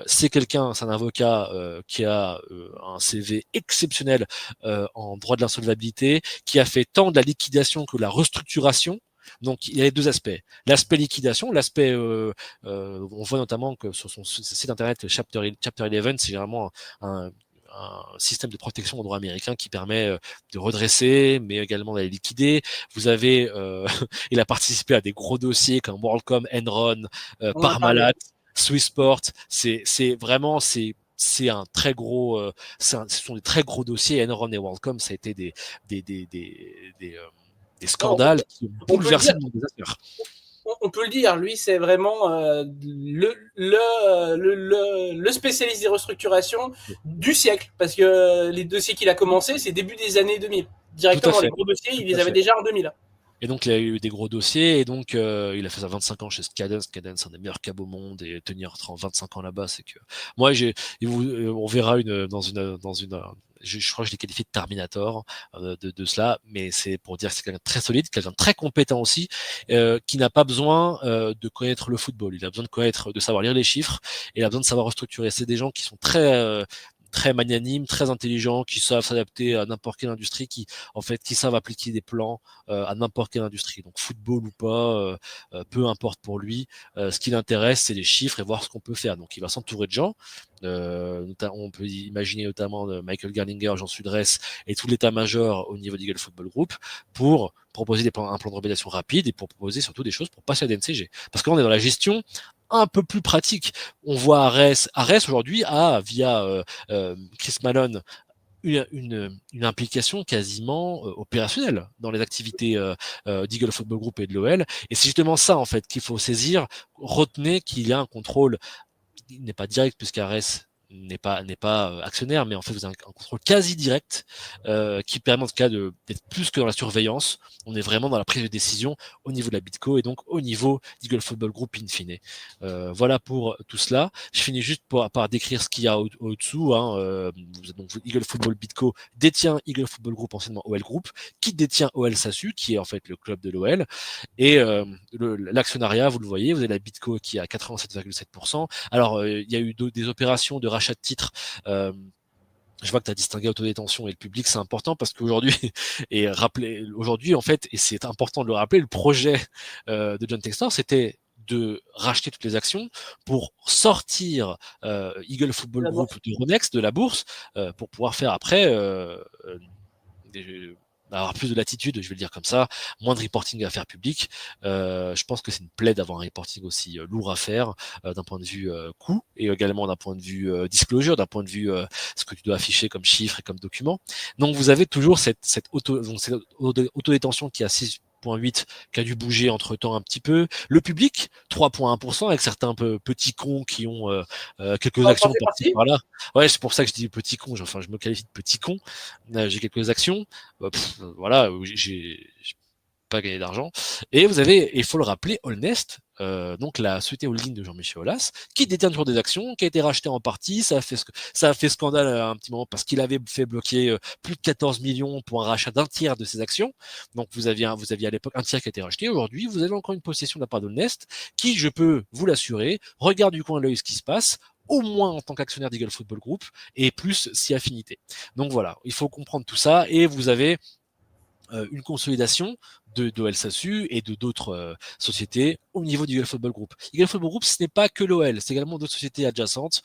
c'est un avocat qui a un CV exceptionnel en droit de l'insolvabilité, qui a fait tant de la liquidation que de la restructuration. Donc il y a les 2 aspects. L'aspect liquidation, on voit notamment que sur son site internet Chapter 11, c'est vraiment un système de protection au droit américain qui permet de redresser, mais également d'aller liquider. Vous avez, il a participé à des gros dossiers comme WorldCom, Enron, Parmalat, Swissport. C'est un très gros, ce sont des très gros dossiers. Enron et WorldCom, ça a été des scandales qui ont bouleversé le monde des affaires. On peut le dire, lui, c'est vraiment le spécialiste des restructurations du siècle. Parce que les dossiers qu'il a commencé, c'est début des années 2000. Directement, les gros dossiers, il les avait déjà en 2000. Et donc, il a eu des gros dossiers, et donc, il a fait ça 25 ans chez Cadence. Cadence, c'est un des meilleurs cabs au monde, et tenir 25 ans là-bas, c'est que, moi, on verra je crois que je l'ai qualifié de Terminator de cela, mais c'est pour dire que c'est quelqu'un de très solide, quelqu'un de très compétent aussi, qui n'a pas besoin de connaître le football. Il a besoin de savoir lire les chiffres, et il a besoin de savoir restructurer. C'est des gens qui sont très magnanimes, très intelligents, qui savent s'adapter à n'importe quelle industrie, qui savent appliquer des plans à n'importe quelle industrie. Donc football ou pas, peu importe pour lui. Ce qui l'intéresse, c'est les chiffres et voir ce qu'on peut faire. Donc il va s'entourer de gens. On peut imaginer notamment Michael Gerlinger, Jean Sudresse et tout l'état-major au niveau d'Eagle Football Group pour proposer un plan de révélation rapide, et pour proposer surtout des choses pour passer à DNCG. Parce qu'on est dans la gestion un peu plus pratique. On voit Ares aujourd'hui via Chris Malone, une implication quasiment opérationnelle dans les activités d'Eagle Football Group et de l'OL. Et c'est justement ça, en fait, qu'il faut saisir. Retenez qu'il y a un contrôle, il n'est pas direct, puisqu'Ares n'est pas actionnaire, mais en fait vous avez un contrôle quasi direct qui permet en tout cas d'être plus que dans la surveillance. On est vraiment dans la prise de décision au niveau de la Bitco et donc au niveau d'Eagle Football Group in fine. Voilà pour tout cela. Je finis juste par décrire ce qu'il y a au-dessous. Donc Eagle Football Bitco détient Eagle Football Group, anciennement OL Group, qui détient OL SASU, qui est en fait le club de l'OL. Et l'actionnariat, vous le voyez, vous avez la Bitco qui est à 87,7%. Alors, il y a eu des opérations de rachat de titres. Je vois que tu as distingué autodétention et le public, c'est important parce qu'aujourd'hui, aujourd'hui, en fait, et c'est important de le rappeler, le projet de John Textor, c'était de racheter toutes les actions pour sortir Eagle Football Group de Ronex, de la bourse, pour pouvoir faire après avoir plus de latitude, je vais le dire comme ça, moins de reporting à faire public. Je pense que c'est une plaie d'avoir un reporting aussi lourd à faire d'un point de vue coût et également d'un point de vue disclosure, d'un point de vue ce que tu dois afficher comme chiffre et comme document. Donc vous avez toujours cette autodétention qui est à 6,8 qui a dû bouger entre temps un petit peu. Le public, 3,1% avec certains petits cons qui ont quelques actions par-ci par-là. Ouais, c'est pour ça que je dis petit con. Enfin, je me qualifie de petit con. J'ai quelques actions. Voilà, j'ai pas gagné d'argent. Et vous avez, il faut le rappeler, Allnest, donc la société holding de Jean-Michel Aulas, qui détient toujours des actions, qui a été racheté en partie. Ça a fait scandale un petit moment parce qu'il avait fait bloquer plus de 14 millions pour un rachat d'un tiers de ses actions. Donc vous aviez à l'époque un tiers qui a été racheté. Aujourd'hui, vous avez encore une possession de la part d'Allnest qui, je peux vous l'assurer, regarde du coin de l'œil ce qui se passe, au moins en tant qu'actionnaire d'Eagle Football Group, et plus si affinité. Donc voilà, il faut comprendre tout ça, et vous avez une consolidation de LSASU et de d'autres sociétés au niveau d'Eagle Football Group. Eagle Football Group, ce n'est pas que l'OL, c'est également d'autres sociétés adjacentes,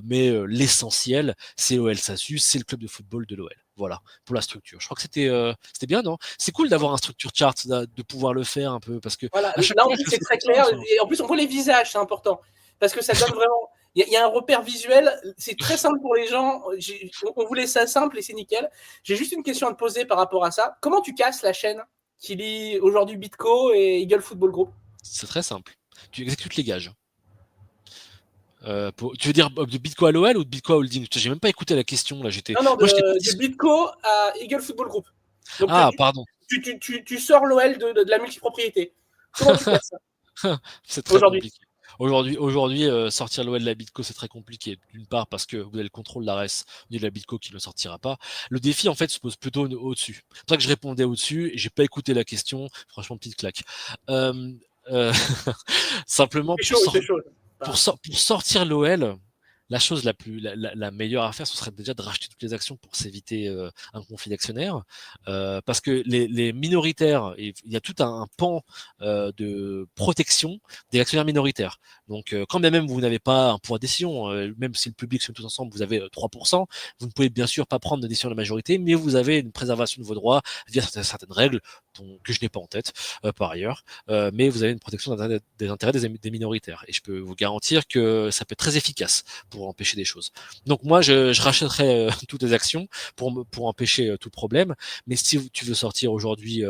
mais l'essentiel, c'est l'OL SASU, c'est le club de football de l'OL. Voilà, pour la structure. Je crois que c'était bien, non? C'est cool d'avoir un structure chart, de pouvoir le faire un peu, parce que voilà. Là, en plus, c'est très clair. Et en plus, on voit les visages, c'est important. Parce que ça donne vraiment... Il y a un repère visuel, c'est très simple pour les gens. On voulait ça simple et c'est nickel. J'ai juste une question à te poser par rapport à ça. Comment tu casses la chaîne qui lie aujourd'hui Bitco et Eagle Football Group? C'est très simple. Tu exécutes les gages. Tu veux dire de Bitco à l'OL ou de Bitco à Holding? J'ai même pas écouté la question là. Non, de Bitco à Eagle Football Group. Donc, pardon. Tu sors l'OL de la multipropriété. Comment tu casses ça? C'est très compliqué. Aujourd'hui, sortir l'OL de la Bitco, c'est très compliqué. D'une part, parce que vous avez le contrôle d'Ares de la Bitco qui ne le sortira pas. Le défi, en fait, se pose plutôt au-dessus. C'est pour ça que je répondais au-dessus et j'ai pas écouté la question. Franchement, petite claque. Simplement, pour sortir l'OL, la chose la meilleure à faire, ce serait déjà de racheter toutes les actions pour s'éviter un conflit d'actionnaires, parce que les minoritaires, il y a tout un pan de protection des actionnaires minoritaires. Donc, quand bien même vous n'avez pas un pouvoir de décision, même si le public se met tous ensemble, vous avez 3%, vous ne pouvez bien sûr pas prendre de décision de la majorité, mais vous avez une préservation de vos droits via certaines règles que je n'ai pas en tête par ailleurs, mais vous avez une protection des intérêts des minoritaires. Et je peux vous garantir que ça peut être très efficace pour empêcher des choses. Donc moi, je rachèterai toutes les actions pour empêcher tout problème. Mais si tu veux sortir aujourd'hui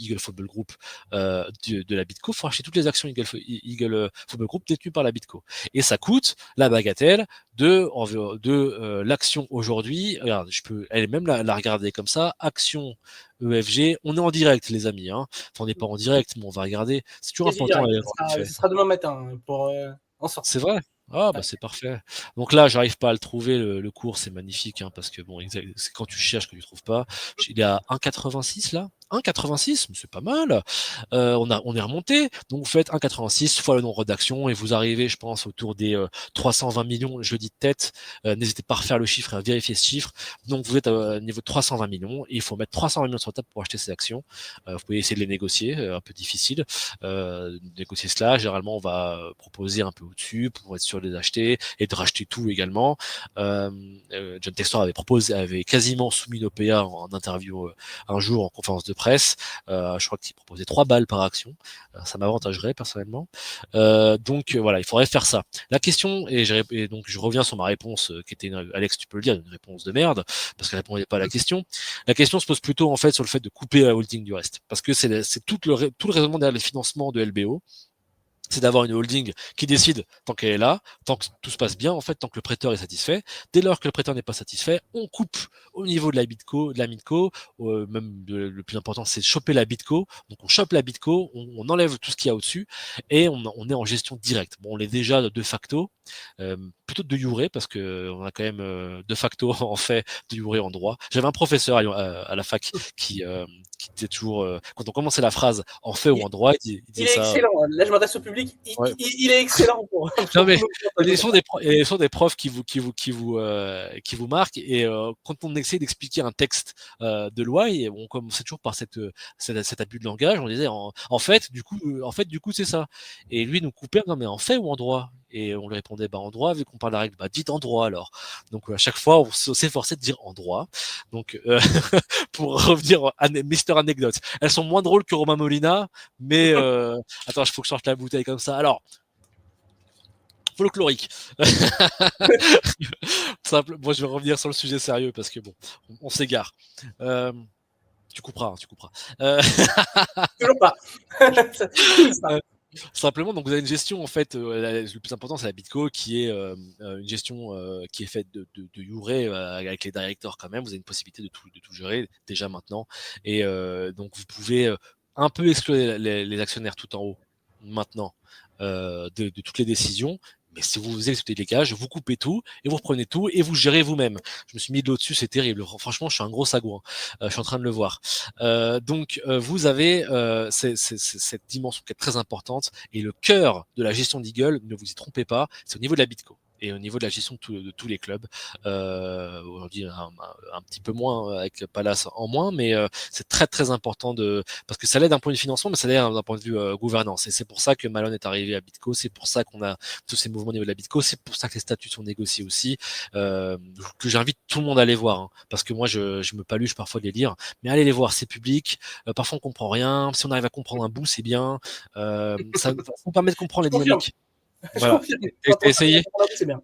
Eagle Football Group de la Bitco, il faut acheter toutes les actions Eagle Football Group détenues par la Bitco. Et ça coûte la bagatelle de l'action aujourd'hui. Regarde, elle est même la regarder comme ça. Action EFG. On est en direct, les amis. Enfin, on n'est pas en direct, mais on va regarder. C'est toujours important. Ce sera demain matin pour en sortir. C'est vrai? C'est parfait. Donc là, j'arrive pas à le trouver, le cours, c'est magnifique, parce que bon, c'est quand tu cherches que tu trouves pas. Il est à 1,86 là. 1,86, mais c'est pas mal. On est remonté. Donc vous faites 1,86 fois le nombre d'actions et vous arrivez, je pense, autour des 320 millions. Je dis de tête. N'hésitez pas à refaire le chiffre et à vérifier ce chiffre. Donc vous êtes à niveau de 320 millions et il faut mettre 320 millions sur la table pour acheter ces actions. Vous pouvez essayer de les négocier, un peu difficile. Négocier cela. Généralement, on va proposer un peu au-dessus pour être sûr de les acheter et de racheter tout également. John Textor avait quasiment soumis nos PA en interview un jour en conférence de presse. Je crois qu'il proposait 3 balles par action. Ça m'avantagerait personnellement. Donc voilà, il faudrait faire ça. La question, et donc je reviens sur ma réponse qui était, Alex, tu peux le dire, une réponse de merde, parce qu'elle répondait pas à la question. La question se pose plutôt en fait sur le fait de couper la holding du reste, parce que c'est tout le raisonnement derrière les financements de LBO. c'est d'avoir une holding qui décide tant qu'elle est là, tant que tout se passe bien, en fait, tant que le prêteur est satisfait. Dès lors que le prêteur n'est pas satisfait, on coupe au niveau de la midco, même le plus important, c'est de choper la bitco. Donc on chope la bitco, on enlève tout ce qu'il y a au-dessus et on est en gestion directe. Bon, on l'est déjà de facto, plutôt de jure parce que on a quand même de facto en fait de jure en droit. J'avais un professeur à la fac qui disait toujours quand on commençait la phrase en fait ou en droit, il Il disait est ça. excellent. Là, je m'adresse au public. Ouais. Il est excellent Non pour mais nous. il y a des profs qui vous marquent et quand on essaie d'expliquer un texte de loi et on commençait toujours par cet abus de langage, on disait en fait du coup c'est ça et lui nous coupait non mais en fait ou en droit et on lui répondait bah en droit vu qu'on parle de la règle bah dites en droit alors donc à chaque fois on s'efforçait de dire en droit donc pour revenir à Mister Anecdote elles sont moins drôles que Romain Molina mais attends il faut que je sorte la bouteille comme ça alors folklorique. Simple. Moi, je vais revenir sur le sujet sérieux parce que bon, on s'égare. Tu couperas, hein, tu couperas. Toujours pas. Euh, simplement, donc vous avez une gestion en fait. Le plus important, c'est la Bitco, qui est une gestion qui est faite de Jure avec les directeurs quand même. Vous avez une possibilité de tout gérer déjà maintenant, et donc vous pouvez un peu exclure les actionnaires tout en haut maintenant de toutes les décisions. Mais si vous exécutez les gages, vous coupez tout et vous reprenez tout et vous gérez vous-même. Je me suis mis de l'au-dessus, c'est terrible. Franchement, je suis un gros sagouin. Je suis en train de le voir. Donc, vous avez cette dimension qui est très importante et le cœur de la gestion d'Eagle, ne vous y trompez pas, c'est au niveau de la Bitco et au niveau de la gestion de tous les clubs. Aujourd'hui, un petit peu moins avec Palace en moins, mais c'est très très important parce que ça l'aide d'un point de vue financement, mais ça l'aide d'un point de vue gouvernance. Et c'est pour ça que Malone est arrivé à Bitco, c'est pour ça qu'on a tous ces mouvements au niveau de la Bitco, c'est pour ça que les statuts sont négociés aussi, que j'invite tout le monde à aller voir, hein, parce que moi je me paluche parfois de les lire, mais allez les voir, c'est public, parfois on comprend rien, si on arrive à comprendre un bout, c'est bien, ça nous permet de comprendre les dynamiques. Je Voilà. confirme. T'as essayé? C'est bien.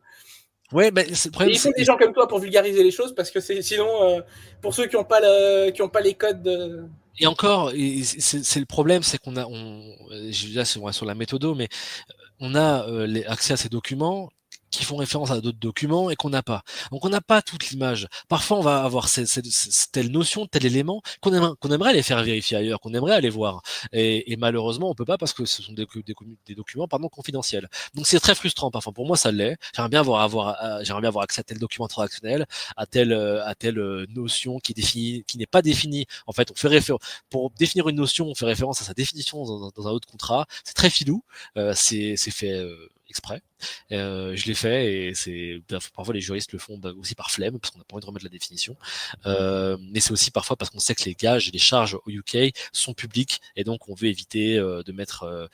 Ouais, mais le problème, Et il faut des gens comme toi pour vulgariser les choses parce que sinon, pour ceux qui n'ont pas, les codes. Et encore, c'est le problème, c'est qu'on a, là, sur la méthodo, mais on a accès à ces documents qui font référence à d'autres documents et qu'on n'a pas. Donc on n'a pas toute l'image. Parfois on va avoir telle notion, tel élément qu'on aimerait aller faire vérifier ailleurs, qu'on aimerait aller voir. Et malheureusement on peut pas parce que ce sont des documents confidentiels. Donc c'est très frustrant parfois. Pour moi ça l'est. J'aimerais bien avoir accès à tel document transactionnel, à telle notion qui n'est pas définie. En fait on fait référence pour définir une notion, on fait référence à sa définition dans un autre contrat. C'est très filou. C'est fait exprès. Je l'ai fait et parfois les juristes le font aussi par flemme parce qu'on n'a pas envie de remettre la définition. Mais c'est aussi parfois parce qu'on sait que les gages, les charges au UK sont publiques et donc on veut éviter de mettre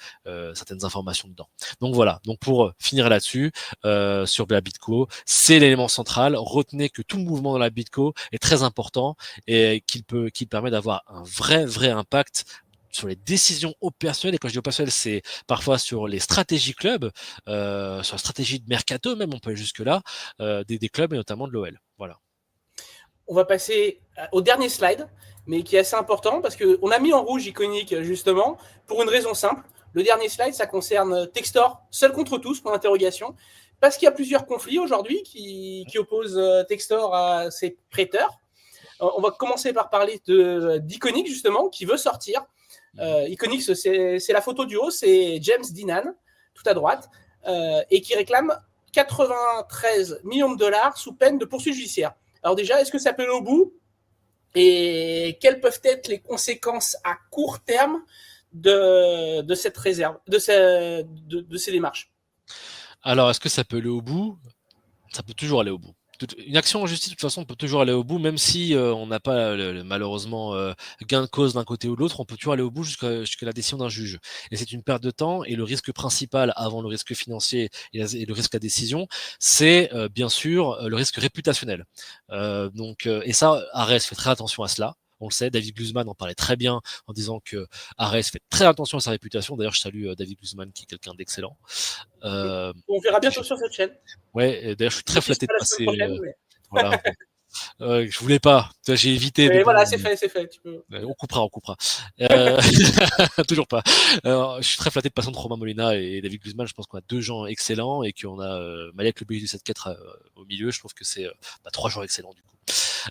certaines informations dedans. Donc voilà. Donc pour finir là-dessus sur la Bitco, c'est l'élément central. Retenez que tout mouvement dans la Bitco est très important et qu'il permet d'avoir un vrai impact sur les décisions opérationnelles, et quand je dis opérationnelles, c'est parfois sur les stratégies clubs, sur la stratégie de mercato même, on peut aller jusque-là, des clubs et notamment de l'OL. Voilà. On va passer au dernier slide, mais qui est assez important parce qu'on a mis en rouge Iconic justement pour une raison simple. Le dernier slide, ça concerne Textor, seul contre tous, pour l'interrogation, parce qu'il y a plusieurs conflits aujourd'hui qui opposent Textor à ses prêteurs. On va commencer par parler d'Iconic justement, qui veut sortir. Iconic, c'est la photo du haut, c'est James Dinan, tout à droite, et qui réclame 93 millions de dollars sous peine de poursuite judiciaire. Alors déjà, est-ce que ça peut aller au bout? Et quelles peuvent être les conséquences à court terme de cette réserve, de ces démarches? Alors, est-ce que ça peut aller au bout? Ça peut toujours aller au bout. Une action en justice, de toute façon, peut toujours aller au bout, même si on n'a pas malheureusement gain de cause d'un côté ou de l'autre, on peut toujours aller au bout jusqu'à la décision d'un juge. Et c'est une perte de temps, et le risque principal, avant le risque financier et le risque à décision, c'est bien sûr le risque réputationnel. Et ça, Arès fait très attention à cela. On le sait, David Guzman en parlait très bien en disant que Arès fait très attention à sa réputation. D'ailleurs, je salue David Guzman qui est quelqu'un d'excellent. On verra bientôt sur cette chaîne. Ouais, d'ailleurs, je suis très flatté de passer. Voilà. Je voulais pas. J'ai évité. Mais Mais voilà, bon, c'est fait. Tu peux... on coupera. Euh... Toujours pas. Alors, je suis très flatté de passer entre Romain Molina et David Guzman. Je pense qu'on a deux gens excellents et qu'on a Malek Le du 7-4 au milieu. Je trouve que c'est trois joueurs excellents du coup.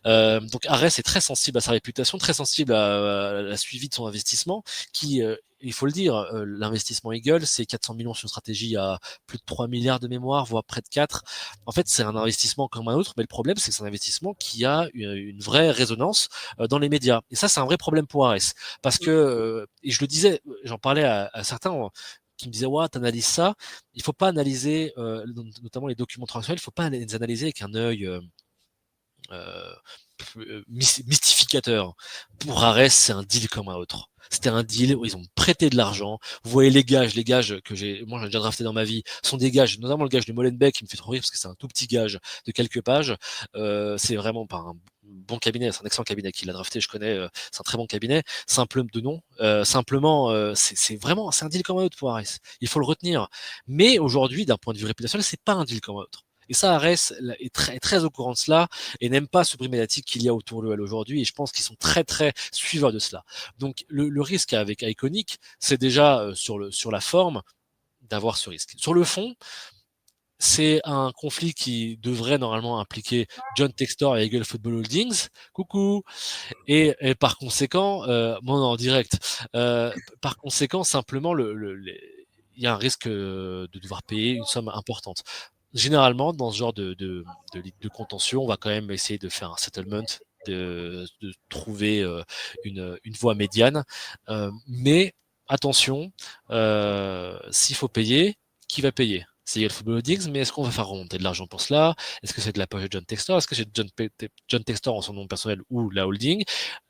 Donc Arès est très sensible à sa réputation, très sensible à la suivi de son investissement, qui, il faut le dire, l'investissement Eagle, c'est 400 millions sur une stratégie à plus de 3 milliards de mémoire, voire près de 4. En fait, c'est un investissement comme un autre, mais le problème, c'est que c'est un investissement qui a une vraie résonance dans les médias. Et ça, c'est un vrai problème pour Arès. Parce que, et je le disais, j'en parlais à certains qui me disaient, ouais, t'analyses ça. Il faut pas analyser, notamment les documents transactionnels, il faut pas les analyser avec un œil euh, mystificateur. Pour Ares, c'est un deal comme un autre. C'était un deal où ils ont prêté de l'argent. Vous voyez les gages que moi j'ai déjà drafté dans ma vie, sont des gages, notamment le gage de Molenbeek qui me fait trop rire parce que c'est un tout petit gage de quelques pages. C'est vraiment pas un bon cabinet, c'est un excellent cabinet qui l'a drafté, je connais, c'est un très bon cabinet, simple de nom. Simplement, c'est vraiment, c'est un deal comme un autre pour Ares. Il faut le retenir. Mais aujourd'hui, d'un point de vue réputationnel, c'est pas un deal comme un autre. Et ça, Ares est très au courant de cela et n'aime pas ce bruit médiatique qu'il y a autour de l'OL aujourd'hui. Et je pense qu'ils sont très suiveurs de cela. Donc le risque avec Iconic, c'est déjà sur la forme d'avoir ce risque. Sur le fond, c'est un conflit qui devrait normalement impliquer John Textor et Eagle Football Holdings. Coucou. Et par conséquent, moi en direct. Par conséquent, simplement, il y a un risque de devoir payer une somme importante. Généralement, dans ce genre de contentieux, on va quand même essayer de faire un settlement, de trouver une voie médiane. Mais attention, s'il faut payer, qui va payer? C'est le Football Holdings, mais est-ce qu'on va faire remonter de l'argent pour cela? Est-ce que c'est de la poche de John Textor? Est-ce que c'est John Textor en son nom personnel ou la holding?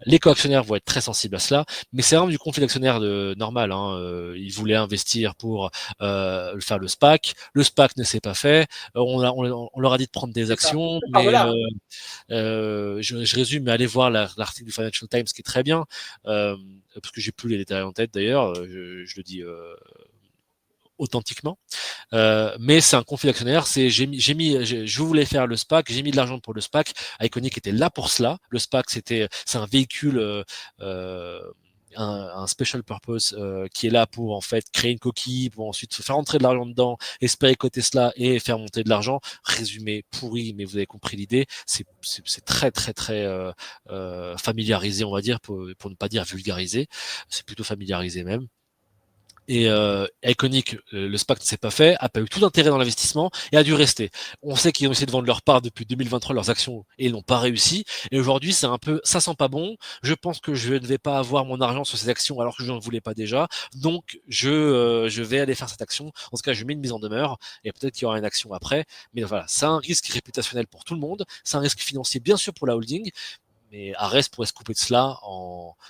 Les co-actionnaires vont être très sensibles à cela, mais c'est vraiment du conflit d'actionnaires normal. Hein. Ils voulaient investir pour faire le SPAC. Le SPAC ne s'est pas fait. On leur a dit de prendre des actions, mais Là. je résume, mais allez voir l'article du Financial Times qui est très bien, parce que j'ai plus les détails en tête d'ailleurs. Je le dis authentiquement. Mais c'est un conflit d'actionnaires. Je voulais faire le SPAC, j'ai mis de l'argent pour le SPAC. Iconic était là pour cela. Le SPAC, c'est un véhicule, un special purpose qui est là pour en fait créer une coquille, pour ensuite faire entrer de l'argent dedans, espérer coter cela et faire monter de l'argent. Résumé pourri, mais vous avez compris l'idée. C'est très familiarisé, on va dire, pour ne pas dire vulgarisé. C'est plutôt familiarisé même. Et Iconic, le SPAC ne s'est pas fait, a pas eu tout d'intérêt dans l'investissement et a dû rester. On sait qu'ils ont essayé de vendre leur part depuis 2023, leurs actions, et ils n'ont pas réussi. Et aujourd'hui, c'est un peu, ça sent pas bon. Je pense que je ne vais pas avoir mon argent sur ces actions alors que je n'en voulais pas déjà. Donc, je vais aller faire cette action. En tout cas, je mets une mise en demeure et peut-être qu'il y aura une action après. Mais voilà, c'est un risque réputationnel pour tout le monde. C'est un risque financier, bien sûr, pour la holding. Mais Ares pourrait se couper de cela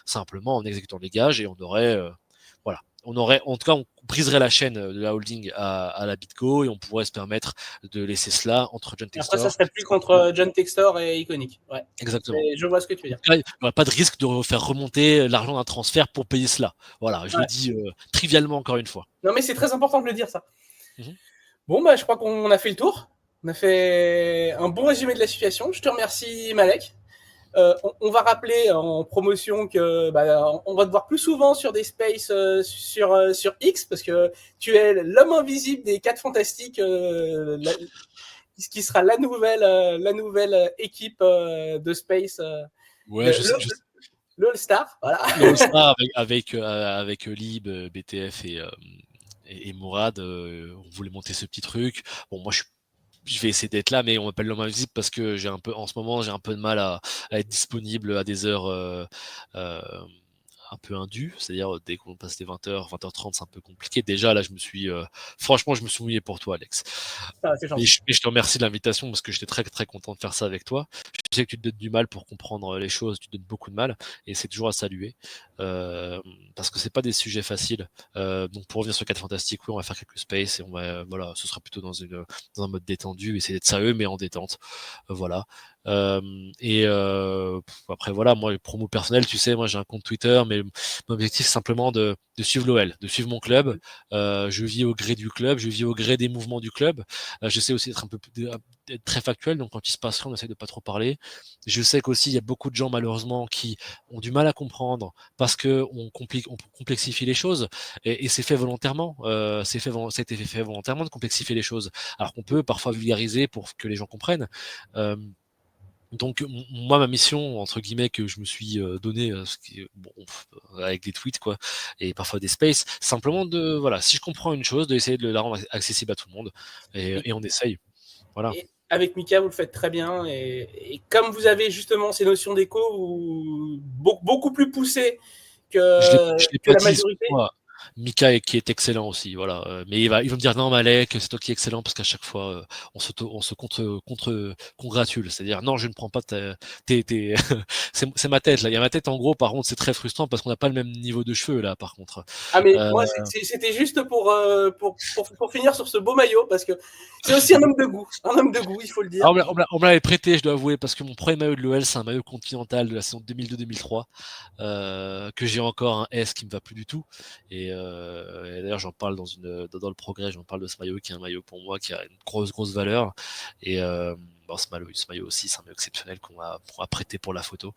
simplement en exécutant les gages et on aurait, voilà. En tout cas, on briserait la chaîne de la holding à la Bitco et on pourrait se permettre de laisser cela entre John Textor. Après, ça serait plus contre John Textor et Iconic. Ouais. Exactement. Je vois ce que tu veux dire. Il n'y aurait pas de risque de faire remonter l'argent d'un transfert pour payer cela. Voilà, je le dis trivialement encore une fois. Non, mais c'est très important de le dire, ça. Mm-hmm. Bon, bah, je crois qu'on a fait le tour. On a fait un bon résumé de la situation. Je te remercie, Malek. On va rappeler en promotion que on va te voir plus souvent sur des spaces sur X parce que tu es l'homme invisible des 4 fantastiques, qui sera la nouvelle équipe de space. Ouais, le All-Star, voilà. Le All-Star avec Lib, BTF et Mourad, on voulait monter ce petit truc. Bon, moi je vais essayer d'être là, mais on m'appelle l'homme invisible parce que en ce moment, j'ai un peu de mal à être disponible à des heures un peu indues. C'est-à-dire, dès qu'on passe les 20h, 20h30, c'est un peu compliqué. Déjà, là, franchement, je me suis mouillé pour toi, Alex. Mais je te remercie de l'invitation parce que j'étais très content de faire ça avec toi. Je sais que tu te donnes du mal pour comprendre les choses, tu te donnes beaucoup de mal et c'est toujours à saluer parce que c'est pas des sujets faciles. Donc pour revenir sur 4 Fantastiques, oui, on va faire quelques space et voilà, ce sera plutôt dans un mode détendu, essayer d'être sérieux mais en détente. Voilà. Après voilà, moi les promos personnels, tu sais, moi j'ai un compte Twitter, mais mon objectif c'est simplement de suivre l'OL, de suivre mon club. Je vis au gré du club, je vis au gré des mouvements du club. J'essaie aussi d'être un peu être très factuel, donc quand il se passe rien, on essaie de pas trop parler. Je sais qu'aussi il y a beaucoup de gens malheureusement qui ont du mal à comprendre parce que on complexifie les choses et c'est fait volontairement. C'était fait volontairement de complexifier les choses, alors qu'on peut parfois vulgariser pour que les gens comprennent. Euh, donc moi ma mission entre guillemets que je me suis donné ce qui est, bon, avec des tweets quoi et parfois des spaces, simplement de voilà, si je comprends une chose, d'essayer de la rendre accessible à tout le monde et on essaye. Voilà. Et avec Mika, vous le faites très bien. Et comme vous avez justement ces notions d'écho beaucoup plus poussées Je l'ai que pas la dit, majorité. excuse-moi. Mika qui est excellent aussi, voilà. Mais il va me dire non Malek, c'est toi qui es excellent parce qu'à chaque fois on se congratule, c'est-à-dire non je ne prends pas c'est ma tête là. Il y a ma tête en gros. Par contre c'est très frustrant parce qu'on n'a pas le même niveau de cheveux là. Par contre. Ah, mais Euh, moi, c'était juste pour finir sur ce beau maillot, parce que c'est aussi un homme de goût. Un homme de goût, il faut le dire. on me l'avait prêté, je dois avouer, parce que mon premier maillot de l'OL, c'est un maillot continental de la saison 2002-2003, que j'ai encore un S qui me va plus du tout. Et d'ailleurs, j'en parle dans le progrès, j'en parle de ce maillot qui est un maillot pour moi qui a une grosse valeur. Et bon, ce maillot aussi, c'est un maillot exceptionnel qu'on m'a prêté pour la photo.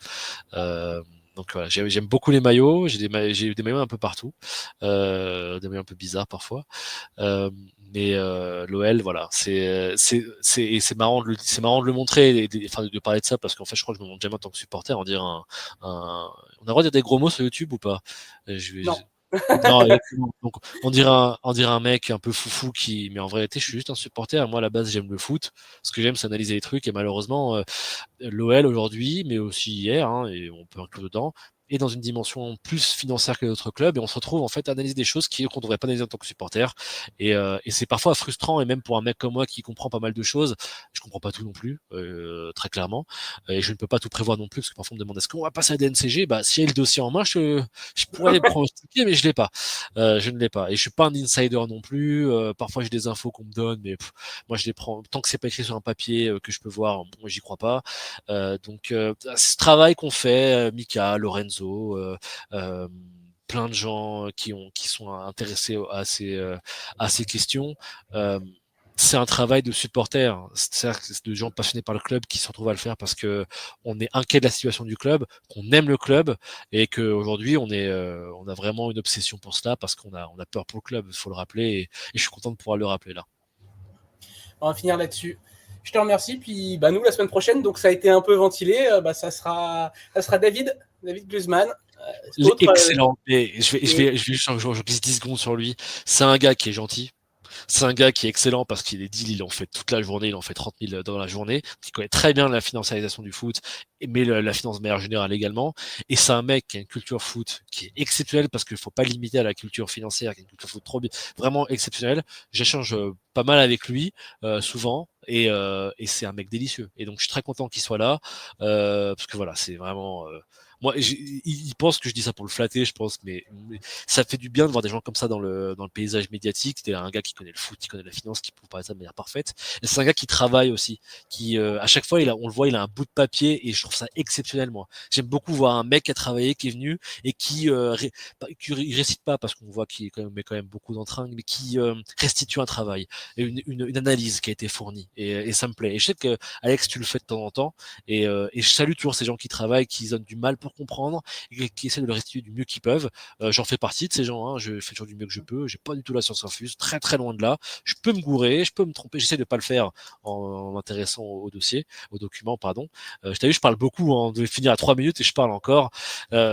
Donc voilà, j'aime beaucoup les maillots. J'ai eu des maillots un peu partout, des maillots un peu bizarres parfois. Mais l'OL, voilà, c'est marrant c'est marrant de le montrer, enfin de parler de ça parce qu'en fait, je crois que je me montre jamais en tant que supporter. On dirait on a le droit de dire des gros mots sur YouTube ou pas? Non. Non, exactement. Donc on dirait un mec un peu foufou mais en vérité, je suis juste un supporter. Moi, à la base, j'aime le foot. Ce que j'aime, c'est analyser les trucs. Et malheureusement, l'OL aujourd'hui, mais aussi hier, hein, et on peut inclure dedans, est dans une dimension plus financière que d'autres clubs, et on se retrouve en fait à analyser des choses qu'on devrait pas analyser en tant que supporter. Et c'est parfois frustrant, et même pour un mec comme moi qui comprend pas mal de choses, je comprends pas tout non plus, très clairement, et je ne peux pas tout prévoir non plus, parce que parfois on me demande est-ce qu'on va passer à DNCG. Bah, si j'ai le dossier en main, je pourrais les pronostiquer, mais je l'ai pas. Je ne l'ai pas. Et je suis pas un insider non plus. Parfois j'ai des infos qu'on me donne, mais moi je les prends tant que c'est pas écrit sur un papier que je peux voir. Moi j'y crois pas. Donc ce travail qu'on fait, Mika, Lorenzo, plein de gens qui sont intéressés à ces questions. C'est un travail de supporter, c'est-à-dire de gens passionnés par le club qui se retrouvent à le faire parce que on est inquiet de la situation du club, qu'on aime le club et qu'aujourd'hui on a vraiment une obsession pour cela parce qu'on a peur pour le club, il faut le rappeler et je suis content de pouvoir le rappeler là. On va finir là-dessus. Je te remercie. Puis bah, nous, la semaine prochaine, donc ça a été un peu ventilé, ça sera David Guzman. Excellent. Et je glisse 10 secondes sur lui. C'est un gars qui est gentil. C'est un gars qui est excellent parce qu'il est deal, il en fait toute la journée, il en fait 30 000 dans la journée, qui connaît très bien la financiarisation du foot, mais la finance de manière générale également. Et c'est un mec qui a une culture foot qui est exceptionnelle parce qu'il faut pas limiter à la culture financière, qui est une culture foot vraiment exceptionnelle. J'échange pas mal avec lui, souvent, et c'est un mec délicieux. Et donc je suis très content qu'il soit là, parce que voilà, c'est vraiment... moi, il pense que je dis ça pour le flatter, je pense, mais ça fait du bien de voir des gens comme ça dans le paysage médiatique. C'est un gars qui connaît le foot, qui connaît la finance, qui peut parler ça de manière parfaite. Et c'est un gars qui travaille aussi, qui à chaque fois on le voit, il a un bout de papier et je trouve ça exceptionnel. Moi, j'aime beaucoup voir un mec qui a travaillé, qui est venu et qui il récite pas parce qu'on voit qu'il est quand même beaucoup d'entrain, mais qui restitue un travail, et une analyse qui a été fournie et ça me plaît. Et je sais que Alex, tu le fais de temps en temps et je salue toujours ces gens qui travaillent, qui donnent du mal pour comprendre et qui essaient de le restituer du mieux qu'ils peuvent. J'en fais partie de ces gens, hein. Je fais toujours du mieux que je peux. J'ai pas du tout la science infuse, très très loin de là. Je peux me gourer, je peux me tromper. J'essaie de pas le faire en m'intéressant au dossier, au document, pardon. Je t'ai vu, je parle beaucoup. On devait finir à 3 minutes et je parle encore.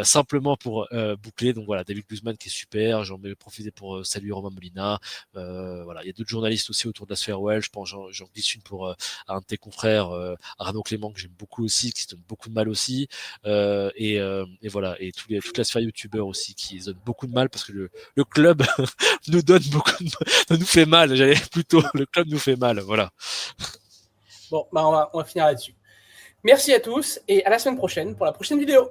Simplement pour boucler. Donc voilà, David Guzman qui est super. J'en ai profité pour saluer Romain Molina. Voilà, il y a d'autres journalistes aussi autour de la sphère OL. Je pense j'en glisse une pour un de tes confrères, Arnaud Clément, que j'aime beaucoup aussi, qui se donne beaucoup de mal aussi. Et voilà, et toute la sphère youtubeur aussi qui se donne beaucoup de mal parce que le club nous donne nous fait mal. J'allais plutôt, le club nous fait mal, voilà. Bon, bah on va finir là-dessus. Merci à tous et à la semaine prochaine pour la prochaine vidéo.